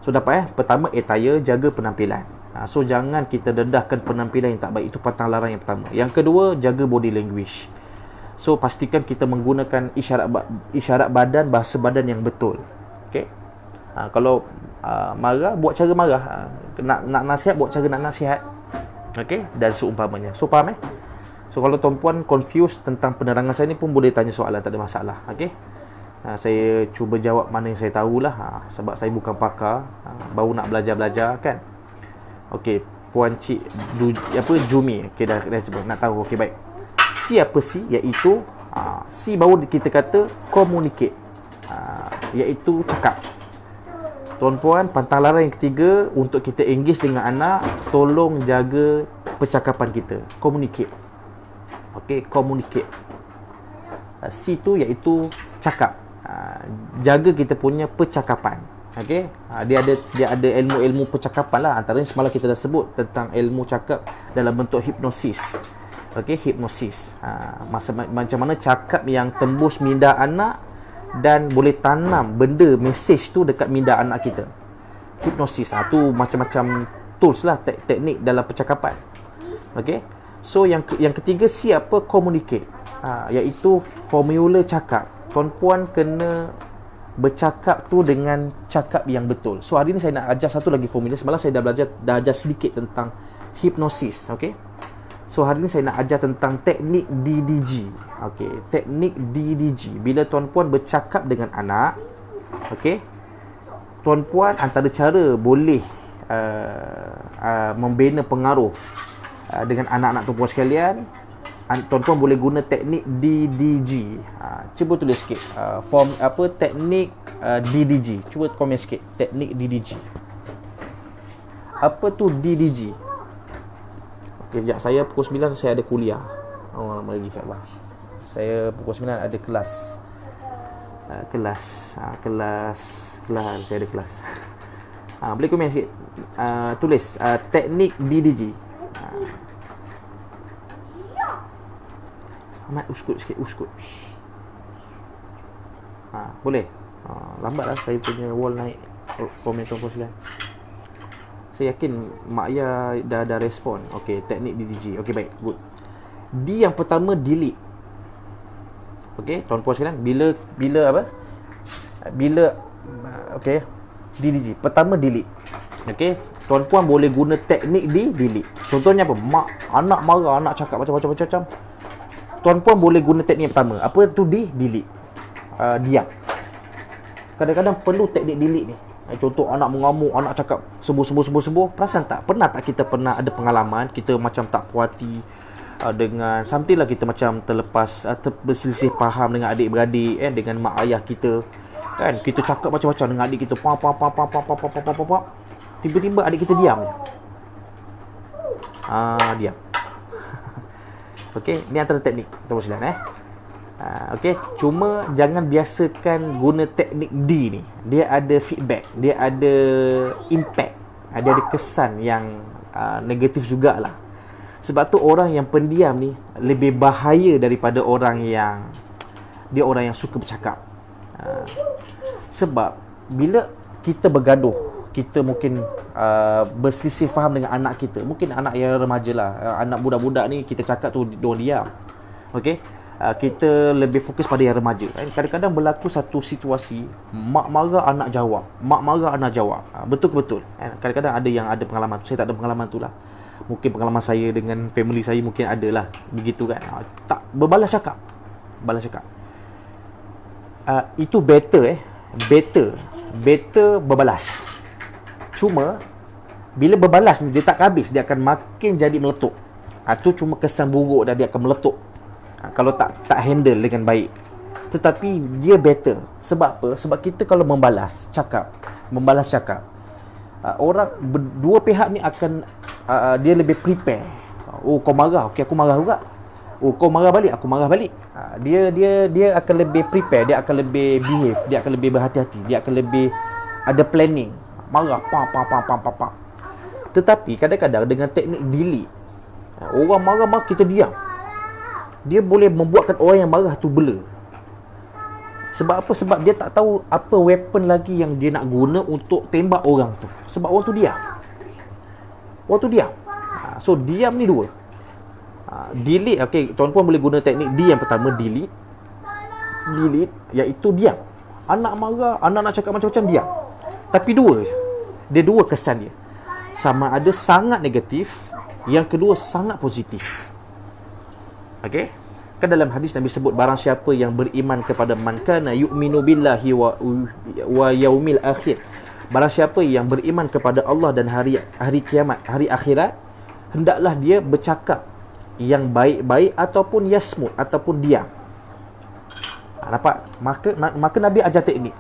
So dapat pertama, attire, jaga penampilan. So jangan kita dedahkan penampilan yang tak baik. Itu pantang larang yang pertama. Yang kedua, jaga body language. So pastikan kita menggunakan isyarat badan, bahasa badan yang betul. Okey. Kalau marah, buat cara marah. Nak nasihat, buat cara nak nasihat. Okey, dan seumpamanya. So faham So kalau tuan-puan confused tentang penerangan saya ni pun boleh tanya soalan, tak ada masalah. Okey. Saya cuba jawab mana yang saya tahulah. Sebab saya bukan pakar, baru nak belajar-belajar kan. Okey, Puan Cik Jumi. Okey, dah sebut nak tahu. Okey, baik. C apa C? Iaitu C baru kita kata communicate. Iaitu cakap. Tuan-puan, pantang larang yang ketiga untuk kita engage dengan anak, tolong jaga percakapan kita. Communicate. Okey, communicate. C tu iaitu cakap. Jaga kita punya percakapan. Okey, dia ada ilmu-ilmu percakapan lah. Antaranya semalam kita dah sebut tentang ilmu cakap dalam bentuk hipnosis. Okey, hipnosis. Macam mana cakap yang tembus minda anak dan boleh tanam benda mesej tu dekat minda anak kita. Hipnosis tu macam-macam tools lah, teknik dalam percakapan. Okey. So yang ketiga siapa communicate. Iaitu formula cakap. Tuan-puan kena bercakap tu dengan cakap yang betul. So hari ni saya nak ajar satu lagi formula. Semalam saya dah ajar sedikit tentang hipnosis. Okey. So hari ni saya nak ajar tentang teknik DDG. Okey, teknik DDG. Bila tuan-puan bercakap dengan anak, okey, tuan-puan antara cara boleh membina pengaruh dengan anak-anak tuan-puan sekalian, tuan-puan boleh guna teknik DDG. Cuba tulis sikit form apa teknik DDG. Cuba komen sikit teknik DDG. Apa tu DDG? Okay, sekejap. Saya pukul 9 saya ada kuliah. Lama lagi insyaAllah. Saya pukul 9 ada kelas. Kelas saya ada kelas. Boleh komen sikit. Tulis teknik DDG. Amat uskut sikit, uskut. Boleh. Lambatlah saya punya wall naik. Komen tuan-tuan sekalian. Saya yakin mak ayah dah respon. Okey, teknik DDG. Okey, baik. Good. D yang pertama, delete. Okey, tuan-puan sekalian, bila apa? Okey, DDG. Pertama, delete. Okey, tuan-puan boleh guna teknik delete. Contohnya apa? Anak marah, anak cakap macam-macam. Tuan-puan boleh guna teknik yang pertama. Apa tu? Delete. Diam. Kadang-kadang perlu teknik delete ni. Contoh anak mengamuk, anak cakap sembuh. Perasan tak? Pernah tak kita ada pengalaman kita macam tak puas hati dengan something lah, kita macam terlepas berselisih faham dengan adik-beradik dengan mak ayah kita kan, kita cakap macam-macam dengan adik kita, tiba-tiba adik kita diam. Diam. Okey, ni antara teknik tuan-tuan sekalian Okey, cuma jangan biasakan guna teknik D ni. Dia ada feedback, dia ada impact, dia ada kesan yang negatif jugalah. Sebab tu orang yang pendiam ni lebih bahaya daripada orang yang suka bercakap. Sebab bila kita bergaduh, kita mungkin berselisih faham dengan anak kita. Mungkin anak yang remaja lah, anak budak-budak ni kita cakap tu diorang diam. Okey, kita lebih fokus pada yang remaja. Kadang-kadang berlaku satu situasi, mak marah anak jawab. Betul-betul. Kadang-kadang ada yang ada pengalaman. Saya tak ada pengalaman tu lah. Mungkin pengalaman saya dengan family saya mungkin ada lah begitu kan. Tak berbalas cakap. Itu better berbalas. Cuma bila berbalas ni dia tak habis, dia akan makin jadi meletup. Tu cuma kesan buruk dan dia akan meletup. Kalau tak handle dengan baik. Tetapi dia better. Sebab apa? Sebab kita kalau membalas cakap, orang dua pihak ni akan dia lebih prepare. Oh, kau marah, okey aku marah juga. Oh, kau marah balik, aku marah balik. Dia akan lebih prepare, dia akan lebih behave, dia akan lebih berhati-hati, dia akan lebih ada planning. Marah pa. Tetapi kadang-kadang dengan teknik delete, orang marah kita diam. Dia boleh membuatkan orang yang marah tu bela. Sebab apa? Sebab dia tak tahu apa weapon lagi yang dia nak guna untuk tembak orang tu. Sebab orang tu diam. So diam ni dua. Delete, okey, tuan-puan boleh guna teknik D yang pertama, delete, iaitu diam. Anak marah, anak nak cakap macam-macam, diam. Tapi dia dua kesan dia. Sama ada sangat negatif, yang kedua sangat positif. Okey, kan dalam hadis Nabi sebut barang siapa yang beriman kepada man kana yu'minu billahi wa yaumil akhir. Barang siapa yang beriman kepada Allah dan hari kiamat, hari akhirat, hendaklah dia bercakap yang baik-baik ataupun yasmut ataupun diam. Nampak? Maka Nabi ajar teknik.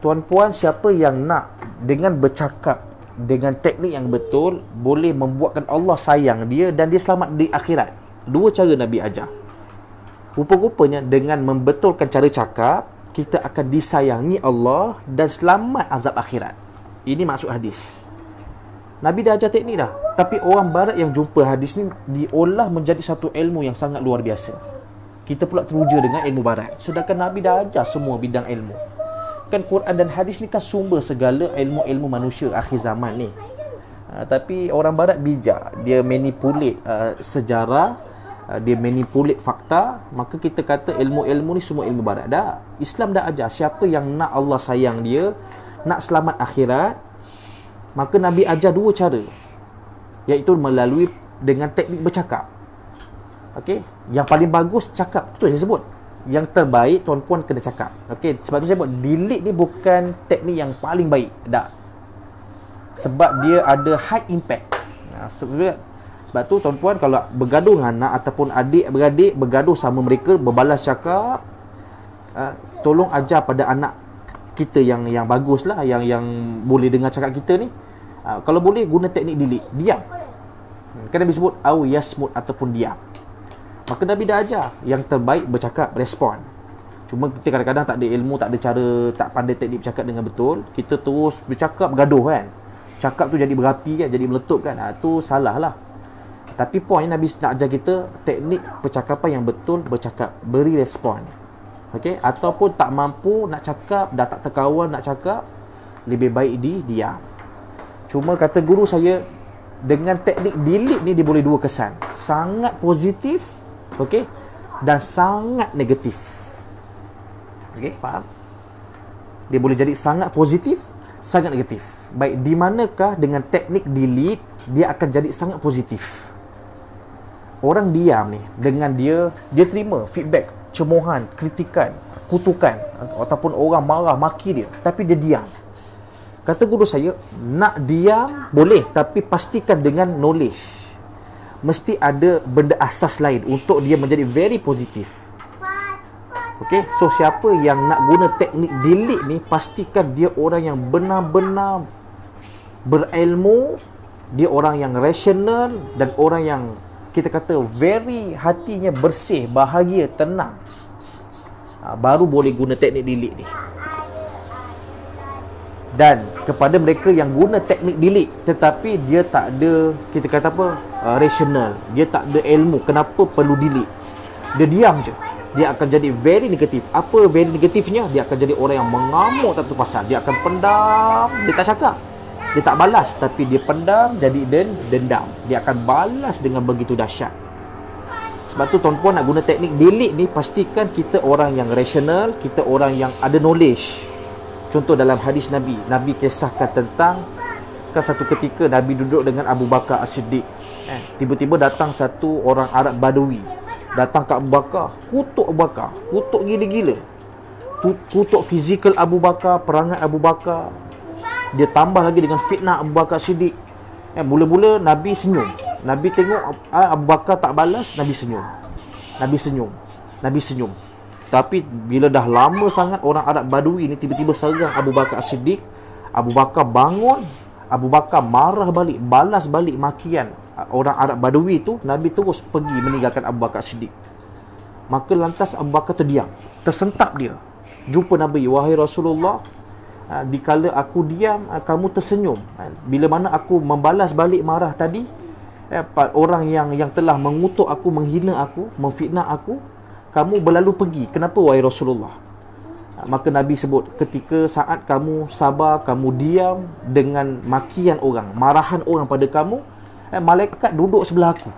Tuan-puan, siapa yang nak dengan bercakap dengan teknik yang betul boleh membuatkan Allah sayang dia dan dia selamat di akhirat. Dua cara Nabi ajar. Rupa-rupanya dengan membetulkan cara cakap, kita akan disayangi Allah dan selamat azab akhirat. Ini maksud hadis. Nabi dah ajar teknik dah. Tapi orang barat yang jumpa hadis ni diolah menjadi satu ilmu yang sangat luar biasa. Kita pula teruja dengan ilmu barat. Sedangkan Nabi dah ajar semua bidang ilmu. Kan Quran dan hadis ni kan sumber segala ilmu-ilmu manusia akhir zaman ni. Tapi orang barat bijak. Dia manipulate sejarah, dia manipulate fakta. Maka kita kata ilmu-ilmu ni semua ilmu barat. Dah, Islam dah ajar siapa yang nak Allah sayang dia, nak selamat akhirat, maka Nabi ajar dua cara, iaitu melalui dengan teknik bercakap. Okey, yang paling bagus cakap, betul saya sebut. Yang terbaik tuan-puan kena cakap. Okey, sebab tu saya sebut delete ni bukan teknik yang paling baik, tak. Sebab dia ada high impact. Sebab tu tuan-puan kalau bergaduh dengan anak ataupun adik-beradik, bergaduh sama mereka, berbalas cakap, tolong ajar pada anak kita yang baguslah, yang boleh dengar cakap kita ni. Kalau boleh guna teknik delete, diam. Kan Nabi sebut au yasmut ataupun diam. Maka Nabi dah ajar yang terbaik bercakap, respon. Cuma kita kadang-kadang tak ada ilmu, tak ada cara, tak pandai teknik bercakap dengan betul. Kita terus bercakap bergaduh kan. Cakap tu jadi berapi kan, jadi meletup kan. Tu salah lah. Tapi poin Nabi nak ajar kita teknik percakapan yang betul, bercakap, beri respon. Okey, ataupun tak mampu nak cakap, dah tak terkawan nak cakap, lebih baik diam. Cuma kata guru saya, dengan teknik delete ni dia boleh dua kesan. Sangat positif, okey, dan sangat negatif. Okey, faham? Dia boleh jadi sangat positif, sangat negatif. Baik, di manakah dengan teknik delete dia akan jadi sangat positif? Orang diam ni, dengan dia terima feedback, cemohan, kritikan, kutukan, ataupun orang marah, maki dia, tapi dia diam. Kata guru saya, nak diam boleh, tapi pastikan dengan knowledge. Mesti ada benda asas lain untuk dia menjadi very positif. Okey, so siapa yang nak guna teknik delete ni, pastikan dia orang yang benar-benar berilmu, dia orang yang rasional, dan orang yang kita kata very hatinya bersih, bahagia, tenang. Baru boleh guna teknik delete ni. Dan kepada mereka yang guna teknik delete tetapi dia tak ada, kita kata apa, rasional, dia tak ada ilmu kenapa perlu delete, dia diam je, dia akan jadi very negatif. Apa very negatifnya? Dia akan jadi orang yang mengamuk tak tahu pasal. Dia akan pendam, dia tak cakap, dia tak balas, tapi dia pendam, jadi dendam. Dia akan balas dengan begitu dahsyat. Sebab tu tuan-puan nak guna teknik delete ni, pastikan kita orang yang rasional, kita orang yang ada knowledge. Contoh dalam hadis Nabi, Nabi kisahkan tentang kan satu ketika Nabi duduk dengan Abu Bakar As-Siddiq. Tiba-tiba datang satu orang Arab Badui, datang ke Abu Bakar, kutuk Abu Bakar, kutuk gila-gila. Kutuk fizikal Abu Bakar, perangai Abu Bakar. Dia tambah lagi dengan fitnah Abu Bakar As-Siddiq. Mula-mula Nabi senyum. Nabi tengok Abu Bakar tak balas, Nabi senyum. Nabi senyum. Nabi senyum. Tapi bila dah lama sangat orang Arab Badui ni tiba-tiba serang Abu Bakar As-Siddiq, Abu Bakar bangun, Abu Bakar marah balik, balas balik makian orang Arab Badui tu. Nabi terus pergi meninggalkan Abu Bakar As-Siddiq. Maka lantas Abu Bakar terdiam, tersentak dia. Jumpa Nabi, wahai Rasulullah, dikala aku diam, kamu tersenyum. Bila mana aku membalas balik marah tadi, orang yang telah mengutuk aku, menghina aku, memfitnah aku, kamu berlalu pergi. Kenapa wahai Rasulullah? Maka Nabi sebut, ketika saat kamu sabar, kamu diam dengan makian orang, marahan orang pada kamu, malaikat duduk sebelah aku.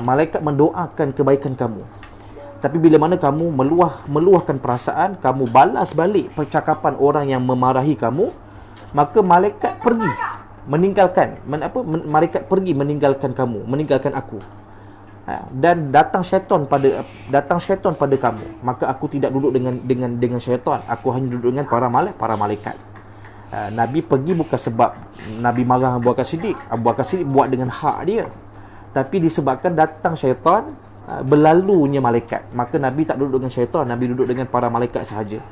Malaikat mendoakan kebaikan kamu. Tapi bila mana kamu meluahkan perasaan, kamu balas balik percakapan orang yang memarahi kamu, maka malaikat pergi meninggalkan, malaikat pergi meninggalkan kamu, meninggalkan aku. Dan datang syaitan pada kamu, maka aku tidak duduk dengan syaitan, aku hanya duduk dengan para malaikat. Nabi pergi bukan sebab Nabi marah Abu Bakar Siddiq. Abu Bakar Siddiq buat dengan hak dia, tapi disebabkan datang syaitan, berlalunya malaikat, maka Nabi tak duduk dengan syaitan, Nabi duduk dengan para malaikat sahaja.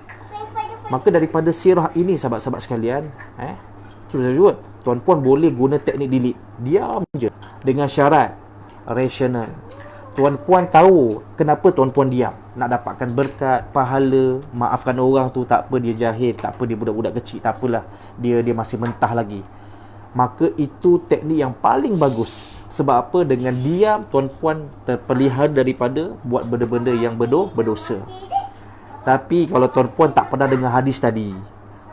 Maka daripada sirah ini, sahabat-sahabat sekalian, Terus juga tuan-puan boleh guna teknik delete. Diam je dengan syarat rasional. Tuan-puan tahu kenapa tuan-puan diam. Nak dapatkan berkat, pahala, maafkan orang tu, tak apa dia jahil, tak apa dia budak-budak kecil, tak apalah, dia masih mentah lagi. Maka itu teknik yang paling bagus. Sebab apa? Dengan diam, tuan-puan terpelihara daripada buat benda-benda yang berdosa. Tapi kalau tuan-puan tak pernah dengar hadis tadi,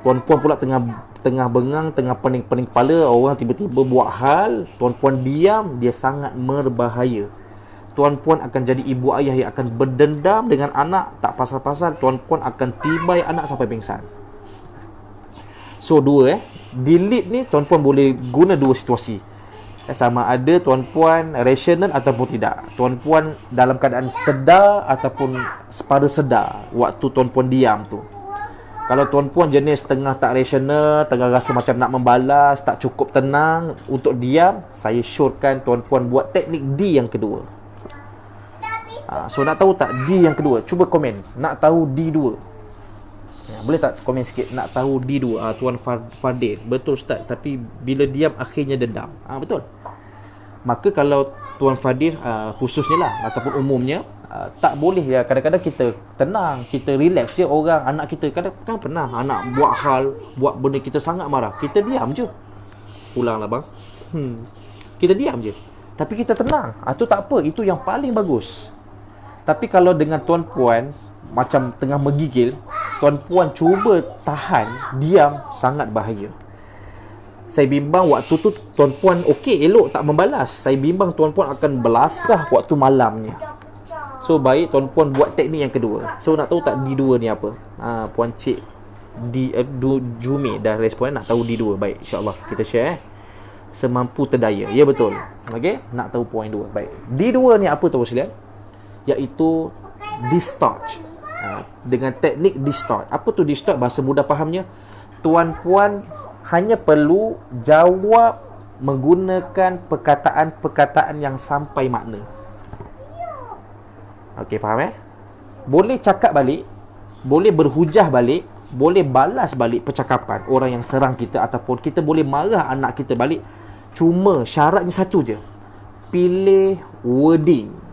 tuan-puan pula tengah bengang, tengah pening-pening kepala, orang tiba-tiba buat hal, tuan-puan diam, dia sangat berbahaya. Tuan-puan akan jadi ibu ayah yang akan berdendam dengan anak, tak pasal-pasal tuan-puan akan tibai anak sampai pingsan. So dua delete ni tuan-puan boleh guna dua situasi. Sama ada tuan-puan rasional ataupun tidak. Tuan-puan dalam keadaan sedar ataupun sepada sedar waktu tuan-puan diam tu. Kalau tuan-puan jenis tengah tak rasional, tengah rasa macam nak membalas, tak cukup tenang untuk diam, saya syorkan tuan-puan buat teknik D yang kedua. So nak tahu tak D yang kedua? Cuba komen. Nak tahu D2. Boleh tak komen sikit? Nak tahu D2. Tuan Fadil. Betul Ustaz. Tapi bila diam akhirnya dendam. Betul. Maka kalau Tuan Fadil khususnya lah ataupun umumnya, tak boleh ya. Kadang-kadang kita tenang, kita relax je. Orang, anak kita kadang-kadang pernah anak buat hal, buat benda kita sangat marah, kita diam je. Ulanglah bang. Kita diam je. Tapi kita tenang. Itu tak apa. Itu yang paling bagus. Tapi kalau dengan tuan-puan macam tengah menggigil, tuan-puan cuba tahan, diam, sangat bahaya. Saya bimbang waktu tu tuan-puan okey, elok, tak membalas. Saya bimbang tuan-puan akan belasah waktu malamnya. So baik tuan-puan buat teknik yang kedua. So nak tahu tak D2 ni apa? Puan Cik Jumi dah respon. Nak tahu D2. Baik, insyaAllah kita share semampu terdaya. Ya betul. Okey, nak tahu poin 2. Baik. D2 ni apa tu sekalian? Iaitu distort. Dengan teknik distort. Apa tu distort? Bahasa mudah fahamnya, tuan-puan hanya perlu jawab menggunakan perkataan-perkataan yang sampai makna. Okey, faham Boleh cakap balik, boleh berhujah balik, boleh balas balik percakapan orang yang serang kita, ataupun kita boleh marah anak kita balik. Cuma syaratnya satu je. Pilih wording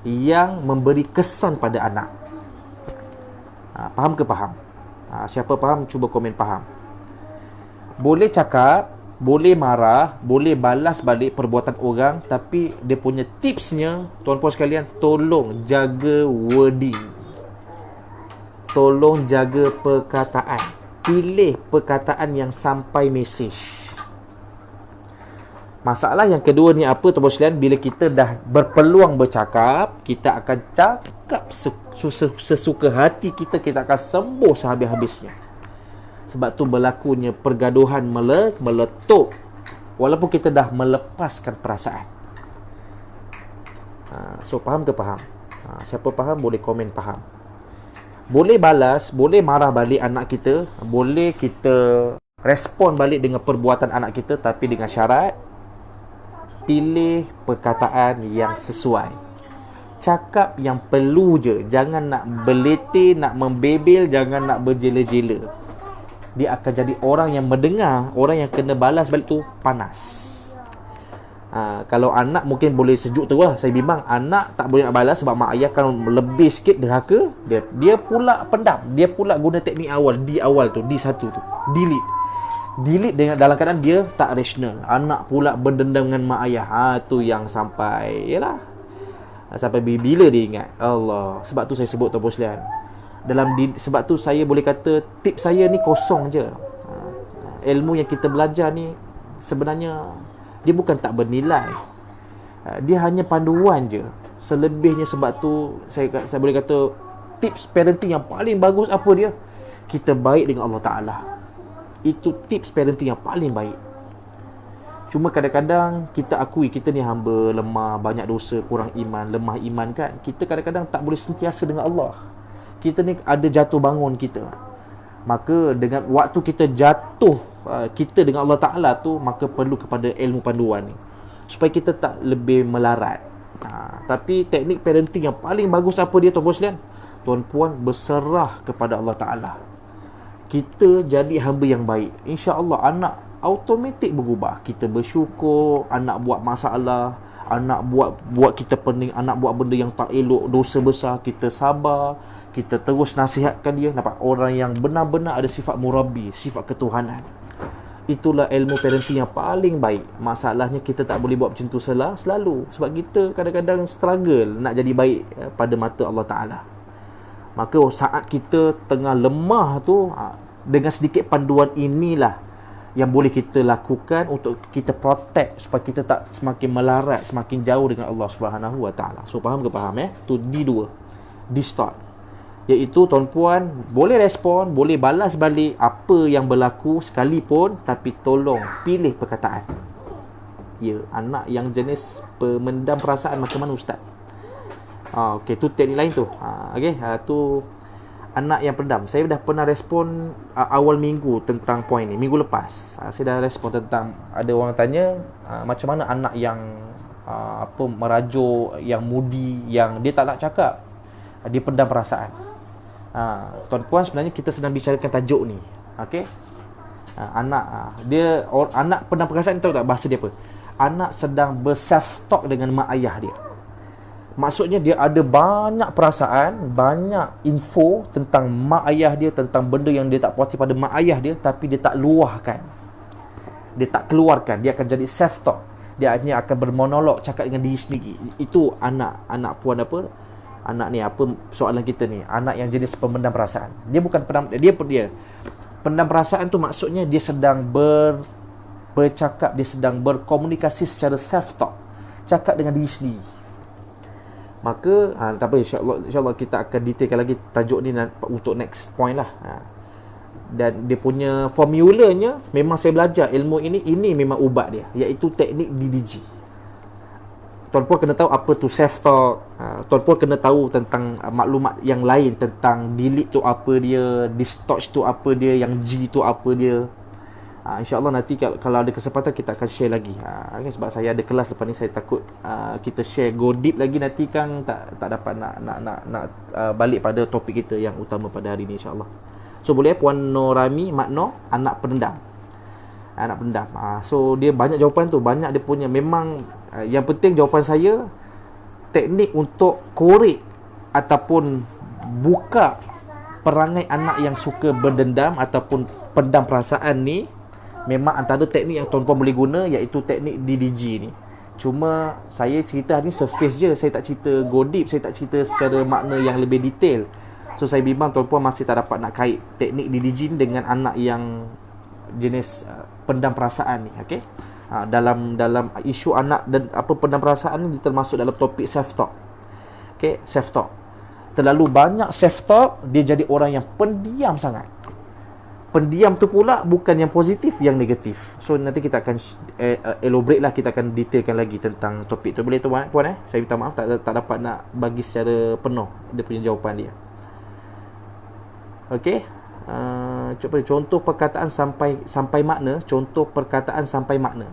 yang memberi kesan pada anak. Faham ke faham? Siapa faham, cuba komen faham. Boleh cakap, boleh marah, boleh balas balik perbuatan orang, tapi dia punya tipsnya, tuan-puan sekalian, tolong jaga wording. Tolong jaga perkataan. Pilih perkataan yang sampai mesej. Masalah yang kedua ni apa tuan-puan sekalian? Bila kita dah berpeluang bercakap, kita akan cakap sesuka hati kita, kita akan sembuh sehabis-habisnya. Sebab tu berlakunya pergaduhan meletup walaupun kita dah melepaskan perasaan. So faham ke faham? Siapa faham boleh komen faham. Boleh balas, boleh marah balik anak kita, boleh kita respon balik dengan perbuatan anak kita, tapi dengan syarat pilih perkataan yang sesuai. Cakap yang perlu je. Jangan nak berletih, nak membebel, jangan nak berjela-jela. Dia akan jadi orang yang mendengar, orang yang kena balas balik tu panas. Kalau anak mungkin boleh sejuk tu lah. Saya bimbang anak tak boleh nak balas sebab mak ayah kan lebih sikit derhaka. Dia pula pendam. Dia pula guna teknik awal, di awal tu, di satu tu, delete dengan dalam keadaan dia tak rasional. Anak pula berdendam dengan mak ayah. Tu yang sampai sampai bila dia ingat. Allah. Sebab tu saya sebut tuan-puan sekalian, sebab tu saya boleh kata tips saya ni kosong je. Ilmu yang kita belajar ni sebenarnya dia bukan tak bernilai. Dia hanya panduan je. Selebihnya, sebab tu saya boleh kata tips parenting yang paling bagus apa dia? Kita baik dengan Allah Ta'ala. Itu tips parenting yang paling baik. Cuma kadang-kadang kita akui kita ni hamba, lemah, banyak dosa, kurang iman, lemah iman kan. Kita kadang-kadang tak boleh sentiasa dengan Allah. Kita ni ada jatuh bangun kita. Maka dengan waktu kita jatuh kita dengan Allah Ta'ala tu, maka perlu kepada ilmu panduan ni supaya kita tak lebih melarat. Tapi teknik parenting yang paling bagus apa dia tuan-puan sekalian? Tuan-puan berserah kepada Allah Ta'ala. Kita jadi hamba yang baik. InsyaAllah anak automatik berubah. Kita bersyukur, anak buat masalah, anak buat kita pening, anak buat benda yang tak elok, dosa besar, kita sabar, kita terus nasihatkan dia. Nampak? Orang yang benar-benar ada sifat murabbi, sifat ketuhanan. Itulah ilmu parenting yang paling baik. Masalahnya kita tak boleh buat macam tu selalu. Sebab kita kadang-kadang struggle nak jadi baik pada mata Allah Ta'ala. Maka saat kita tengah lemah tu, dengan sedikit panduan inilah yang boleh kita lakukan untuk kita protect supaya kita tak semakin melarat, semakin jauh dengan Allah Subhanahu Wa Ta'ala. So faham ke faham Tu D2, distort, iaitu tuan-puan boleh respon, boleh balas balik apa yang berlaku sekalipun, tapi tolong pilih perkataan. Ya, anak yang jenis pemendam perasaan macam mana ustaz? Okey, tu teknik lain tu. Okey, tu anak yang pendam. Saya dah pernah respon awal minggu tentang poin ni. Minggu lepas saya dah respon tentang, ada orang tanya macam mana anak yang merajuk, yang moody, yang dia tak nak cakap, dia pendam perasaan. Tuan-puan, sebenarnya kita sedang bicarakan tajuk ni. Okey, anak anak pendam perasaan, tahu tak bahasa dia apa? Anak sedang berself talk dengan mak ayah dia. Maksudnya dia ada banyak perasaan, banyak info tentang mak ayah dia, tentang benda yang dia tak puas hati pada mak ayah dia, tapi dia tak luahkan, dia tak keluarkan. Dia akan jadi self talk. Dia hanya akan bermonolog, cakap dengan diri sendiri. Itu anak puan apa? Anak ni apa soalan kita ni? Anak yang jenis pemendam perasaan. Dia bukan pendam, dia pendam perasaan tu maksudnya dia sedang bercakap, dia sedang berkomunikasi secara self talk, cakap dengan diri sendiri. Maka tak apa, insyaAllah kita akan detailkan lagi tajuk ni untuk next point lah. Dan dia punya formulanya, memang saya belajar ilmu ini memang ubat dia, iaitu teknik DDG. Tuan-puan kena tahu apa tu self-talk. Tuan-puan kena tahu tentang maklumat yang lain, tentang delete tu apa dia, distort tu apa dia, yang G tu apa dia. InsyaAllah nanti kalau ada kesempatan kita akan share lagi. Sebab saya ada kelas lepas ni, saya takut kita share go deep lagi nanti kan tak dapat nak balik pada topik kita yang utama pada hari ni, insyaAllah. So boleh Puan Norami Makno, anak pendam. Anak pendam. So dia banyak jawapan tu, banyak dia punya. Memang yang penting jawapan saya, teknik untuk korek ataupun buka perangai anak yang suka berdendam ataupun pendam perasaan ni, memang antara teknik yang tuan-puan boleh guna, iaitu teknik DDG ni. Cuma saya cerita ni surface je, saya tak cerita go deep, saya tak cerita secara makna yang lebih detail. So saya bimbang tuan-puan masih tak dapat nak kait teknik DDG ni dengan anak yang jenis pendam perasaan ni. Okey, dalam isu anak dan pendam perasaan ni termasuk dalam topik self talk. Okey, self talk. Terlalu banyak self talk, dia jadi orang yang pendiam sangat. Pendiam tu pula bukan yang positif, yang negatif. So nanti kita akan elaborate lah, kita akan detailkan lagi tentang topik tu. Boleh tu puan saya minta maaf tak dapat nak bagi secara penuh dia punya jawapan dia. Okey, cuba contoh perkataan sampai makna. Contoh perkataan sampai makna.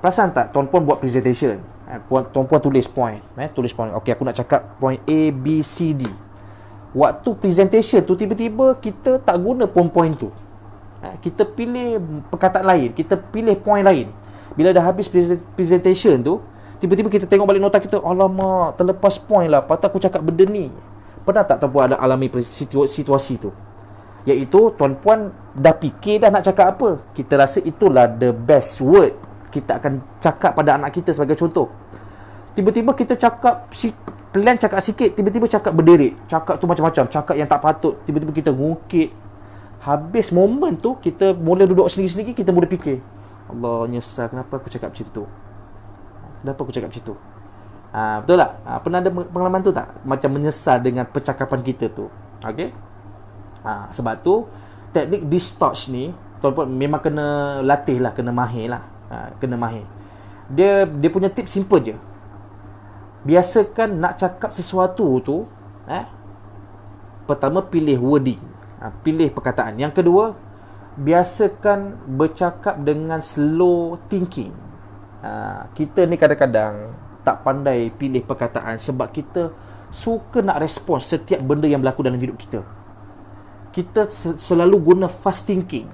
Perasan tak tuan-puan buat presentation, tuan-puan tulis point, tulis point. Okey, aku nak cakap point A, B, C, D. Waktu presentation tu tiba-tiba kita tak guna point tu. Kita pilih perkataan lain, kita pilih point lain. Bila dah habis presentation tu, tiba-tiba kita tengok balik nota kita, alamak, terlepas point lah, patut aku cakap benda ni. Pernah tak tuan-puan ada alami situasi tu? Iaitu tuan-puan dah fikir dah nak cakap apa, kita rasa itulah the best word kita akan cakap pada anak kita. Sebagai contoh, tiba-tiba kita cakap plan cakap sikit, tiba-tiba cakap berderit, cakap tu macam-macam, cakap yang tak patut, tiba-tiba kita ngungkit. Habis momen tu, kita boleh duduk sendiri-sendiri, kita boleh fikir, Allah, nyesal kenapa aku cakap macam tu, kenapa aku cakap macam tu. Betul tak? Pernah ada pengalaman tu tak? Macam menyesal dengan percakapan kita tu. Okey? Sebab tu teknik distort ni tuan-puan memang kena latih lah, kena mahir lah. Kena mahir. Dia punya tips simple je. Biasakan nak cakap sesuatu tu, pertama pilih wording, pilih perkataan. Yang kedua, biasakan bercakap dengan slow thinking. Kita ni kadang-kadang tak pandai pilih perkataan sebab kita suka nak respon setiap benda yang berlaku dalam hidup kita. Kita selalu guna fast thinking.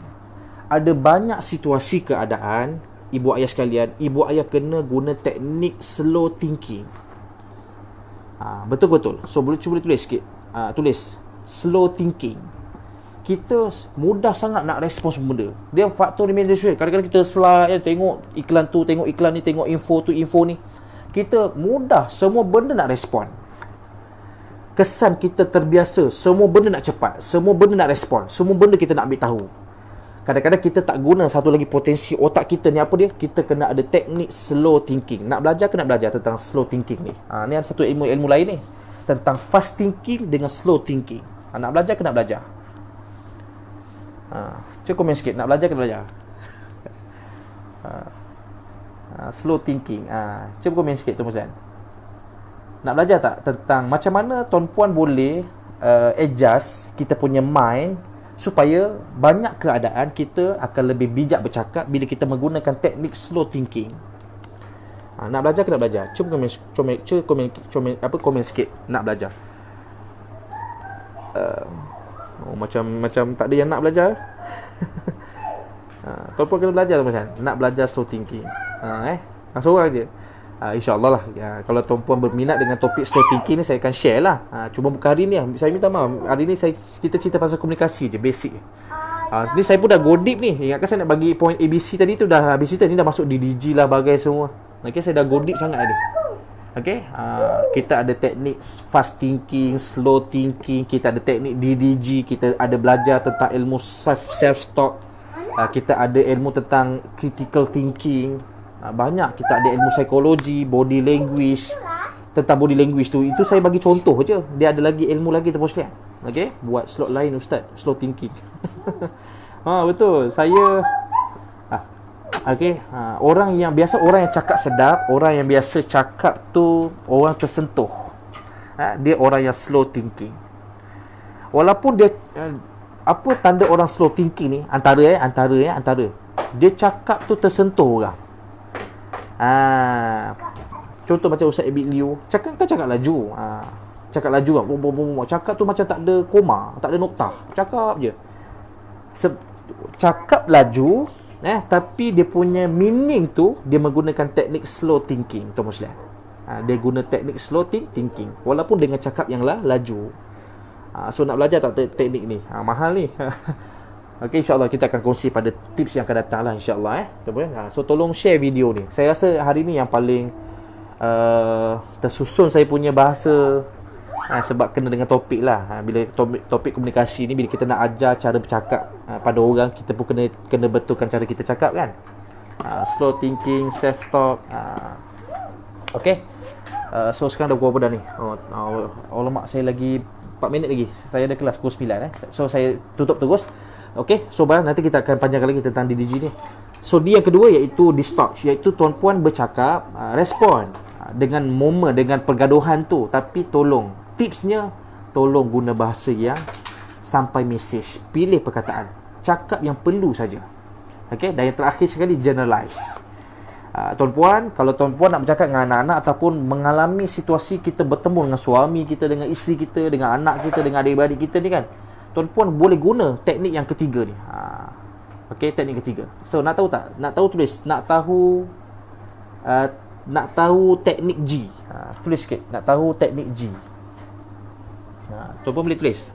ada banyak situasi keadaan, ibu ayah sekalian, ibu ayah kena guna teknik slow thinking. Betul-betul. So cuba tulis sikit. Tulis slow thinking. Kita mudah sangat nak respons benda. Dia faktor di media sosial. Kadang-kadang kita slide, tengok iklan tu, tengok iklan ni, tengok info tu, info ni. Kita mudah semua benda nak respon. Kesan kita terbiasa, semua benda nak cepat, semua benda nak respon, semua benda kita nak ambil tahu. Kadang-kadang kita tak guna satu lagi potensi otak kita ni, apa dia? Kita kena ada teknik slow thinking. Nak belajar ke nak belajar tentang slow thinking ni? Ni ada satu ilmu lain ni, tentang fast thinking dengan slow thinking. Nak belajar ke nak belajar? Cuba komen sikit, nak belajar ke nak belajar? Slow thinking. Cuba komen sikit tu Muslihan. Nak belajar tak tentang macam mana tuan-puan boleh adjust kita punya mind supaya banyak keadaan kita akan lebih bijak bercakap bila kita menggunakan teknik slow thinking. Nak belajar ke nak belajar? Cuba komen sikit nak belajar. Macam tak ada yang nak belajar. Tuan-puan kena belajar macam nak belajar slow thinking. Seorang je. InsyaAllah lah. Kalau tuan-puan berminat dengan topik slow thinking ni, saya akan share lah. Cuma bukan hari ni lah. Saya minta maaf. Hari ni kita cerita pasal komunikasi je, basic. Ni saya pun dah go deep ni. Ingatkan saya nak bagi point ABC tadi tu dah habis cerita. Ni dah masuk DDG lah, bagai semua. Okay, saya dah go deep sangat tadi. Okay, kita ada teknik fast thinking, slow thinking. Kita ada teknik DDG. Kita ada belajar tentang ilmu self-talk. Kita ada ilmu tentang critical thinking. Banyak. Kita ada ilmu psikologi, body language. Tentang body language tu, itu saya bagi contoh je. Dia ada lagi ilmu lagi terus lihat. Okay, buat slot lain Ustaz, slow thinking. Betul. Saya orang yang cakap sedap, orang yang biasa cakap tu orang tersentuh. Dia orang yang slow thinking. Walaupun dia apa tanda orang slow thinking ni? Antara dia cakap tu tersentuh orang. Contoh macam Ustaz Abid Liu, cakap laju. Cakap laju kan. Cakap tu macam tak ada koma, tak ada noktah. Cakap je. Cakap laju, tapi dia punya meaning tu dia menggunakan teknik slow thinking, tuan Muslim. Dia guna teknik slow thinking walaupun dengan cakap yang laju. So nak belajar tak teknik ni? Mahal ni. Okay, insyaAllah kita akan kongsi pada tips yang akan datang lah, insyaAllah. So tolong share video ni. Saya rasa hari ni yang paling tersusun saya punya bahasa, sebab kena dengan topik lah. Bila topik komunikasi ni, bila kita nak ajar cara bercakap pada orang, kita pun kena betulkan cara kita cakap kan. Slow thinking, self-talk. Okay, so sekarang dah pukul berapa dah ni? Alamak, saya lagi 4 minit lagi. Saya ada kelas pukul 9. So saya tutup terus. Okay, so nanti kita akan panjangkan lagi tentang DDG ni. So dia yang kedua iaitu distort, iaitu tuan-puan bercakap, respon dengan momen, dengan pergaduhan tu. Tapi tolong, tipsnya tolong guna bahasa yang sampai mesej. Pilih perkataan, cakap yang perlu saja. Okay, dan yang terakhir sekali, generalize. Tuan-puan, kalau tuan-puan nak bercakap dengan anak-anak ataupun mengalami situasi kita bertemu dengan suami kita, dengan isteri kita, dengan anak kita, dengan adik-beradik kita ni kan, tuan-puan boleh guna teknik yang ketiga ni. Okey, teknik ketiga. So nak tahu tak? Nak tahu tulis. Nak tahu teknik G. Tulis sikit. Nak tahu teknik G. Tuan-puan boleh tulis.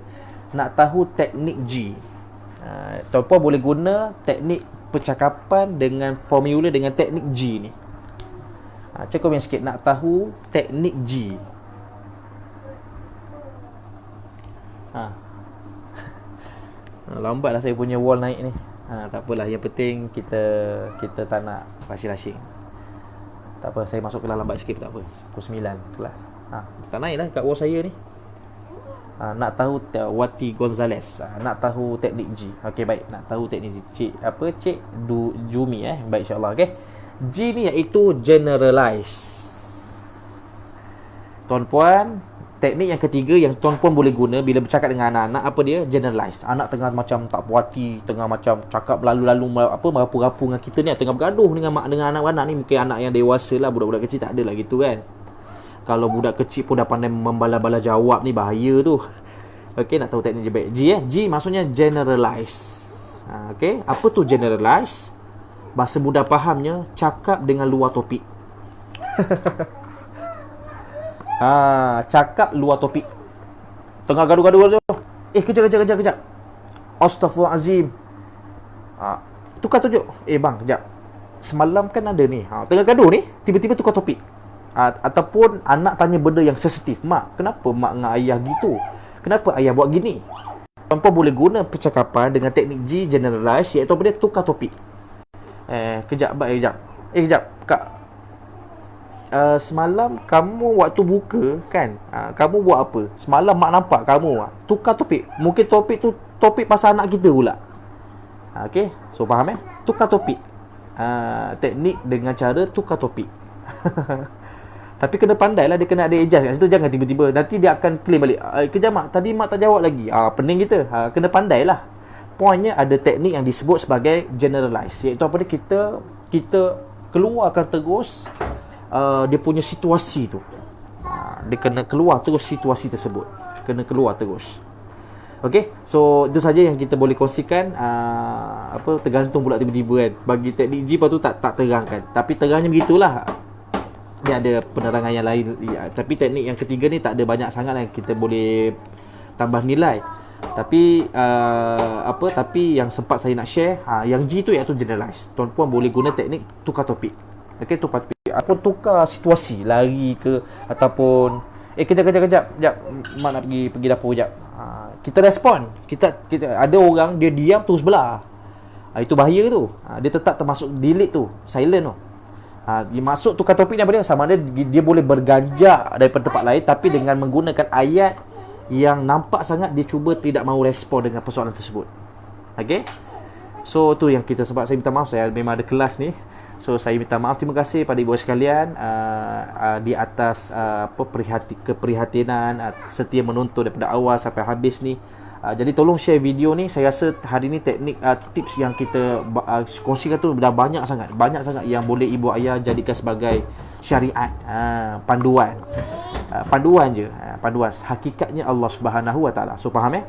Nak tahu teknik G. Tuan-puan boleh guna teknik percakapan dengan formula dengan teknik G ni. Cuba komen sikit. Nak tahu teknik G. Lambatlah saya punya wall naik ni. Tak apalah, yang penting kita tak nak rasing-rasing. Tak apa, saya masuk kelas lambat sikit tak apa. Pukul 9 kelas. Tak naik lah kat wall saya ni. Nak tahu Wati Gonzales. Nak tahu teknik G. Okey, baik. Nak tahu teknik G. Cik Jumi Baik, insyaAllah. Okey. G ni iaitu generalize. Tuan-puan, teknik yang ketiga yang tuan-puan boleh guna bila bercakap dengan anak-anak, apa dia? Generalize. Anak tengah macam tak puas hati, tengah macam cakap lalu-lalu merapu-rapu dengan kita ni, tengah bergaduh dengan anak-anak ni. Mungkin anak yang dewasa lah, budak-budak kecil tak ada lah gitu kan. Kalau budak kecil pun dah pandai membala-bala jawab ni, bahaya tu. Okey, nak tahu teknik G baik. G G maksudnya generalize. Okey, apa tu generalize? Bahasa mudah fahamnya, cakap dengan luar topik. Cakap luar topik. Tengah gaduh-gaduh tu. Kejap. Astaghfirullahalazim. Tukar tunjuk. Bang, kejap. Semalam kan ada ni. Tengah gaduh ni, tiba-tiba tukar topik. Ataupun anak tanya benda yang sensitif. Mak, kenapa mak dengan ayah gitu? Kenapa ayah buat gini? Perempuan boleh guna percakapan dengan teknik G generalize, iaitu apa dia? Tukar topik. Kejap. Kak, semalam kamu waktu buka kan, kamu buat apa? Semalam mak nampak kamu. Tukar topik. Mungkin topik tu topik pasal anak kita pula. Okey, so faham Tukar topik. Teknik dengan cara tukar topik. Tapi kena pandai lah, dia kena ada adjust kat situ. Jangan tiba-tiba nanti dia akan claim balik, kejap mak, tadi mak tak jawab lagi. Pening kita. Kena pandai lah. Poinnya ada teknik yang disebut sebagai generalize, iaitu apa dia? Kita keluarkan terus dia punya situasi tu. Dia kena keluar terus situasi tersebut. Kena keluar terus. Okey, so itu saja yang kita boleh kongsikan. Tergantung pula tiba-tiba kan. Bagi teknik G tu tak terangkan. Tapi terangnya begitulah. Dia ada penerangan yang lain. Tapi teknik yang ketiga ni tak ada banyak sangat yang kita boleh tambah nilai. Tapi tapi yang sempat saya nak share, yang G tu iaitu generalize. Tuan-puan boleh guna teknik tukar topik. Okey, tukar topik. Apa tukar situasi, lari ke ataupun kejap. Mak nak pergi dapur kejap. Kita respon. Kita ada orang dia diam terus belah. Itu bahaya tu. Dia tetap termasuk delete tu, silent tu. Dia masuk tukar topik ni apa dia? Sama ada dia boleh berganjak daripada tempat lain, tapi dengan menggunakan ayat yang nampak sangat dia cuba tidak mahu respon dengan persoalan tersebut. Okey. So tu yang kita sebab saya minta maaf, saya memang ada kelas ni. So saya minta maaf, terima kasih pada ibu sekalian di atas keprihatinan setia menonton daripada awal sampai habis ni. Jadi tolong share video ni. Saya rasa hari ni teknik tips yang kita kongsikan tu dah banyak sangat yang boleh ibu ayah jadikan sebagai syariat, panduan. Panduan je, panduan. Hakikatnya Allah Subhanahu Wa Taala. So faham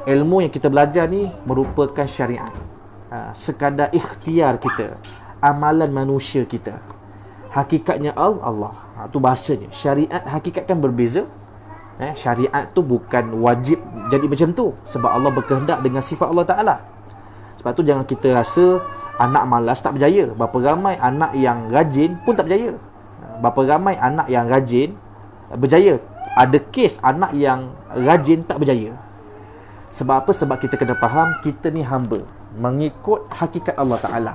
ilmu yang kita belajar ni merupakan syariat. Sekadar ikhtiar kita, amalan manusia kita. Hakikatnya Allah. Tu bahasanya. Syariat hakikat kan berbeza. Syariat tu bukan wajib jadi macam tu, sebab Allah berkehendak dengan sifat Allah Ta'ala. Sebab tu jangan kita rasa anak malas tak berjaya. Berapa ramai anak yang rajin pun tak berjaya. Berapa ramai anak yang rajin berjaya. Ada kes anak yang rajin tak berjaya. Sebab apa? Sebab kita kena faham, kita ni hamba mengikut hakikat Allah Ta'ala.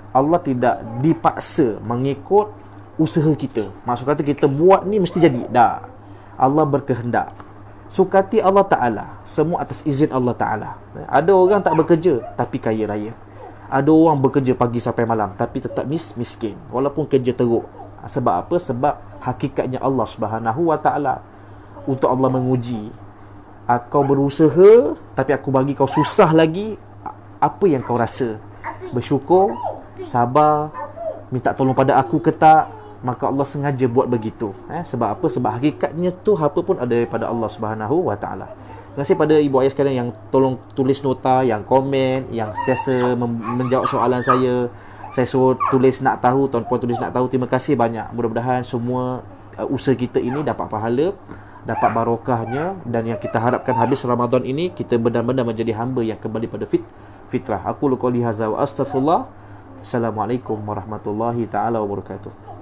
Allah tidak dipaksa mengikut usaha kita. Maksud kata kita buat ni mesti jadi. Dah, Allah berkehendak. Sukati Allah Ta'ala, semua atas izin Allah Ta'ala. Ada orang tak bekerja tapi kaya raya. Ada orang bekerja pagi sampai malam tapi tetap miskin walaupun kerja teruk. Sebab apa? Sebab hakikatnya Allah Subhanahu Wa Ta'ala. Untuk Allah menguji, kau berusaha tapi aku bagi kau susah lagi. Apa yang kau rasa? Bersyukur, sabar, minta tolong pada aku ke tak? Maka Allah sengaja buat begitu. Sebab apa? Sebab hakikatnya tu apa pun ada daripada Allah Subhanahu Wa Ta'ala. Terima kasih pada ibu ayah sekalian yang tolong tulis nota, yang komen, yang sentiasa menjawab soalan saya. Saya suruh tulis nak tahu, tuan-puan tulis nak tahu. Terima kasih banyak. Mudah-mudahan semua usaha kita ini dapat pahala, dapat barokahnya, dan yang kita harapkan habis Ramadan ini kita benar-benar menjadi hamba yang kembali pada fitrah. Aku qouli hadza wa astaghfirullah. Assalamualaikum warahmatullahi taala wabarakatuh.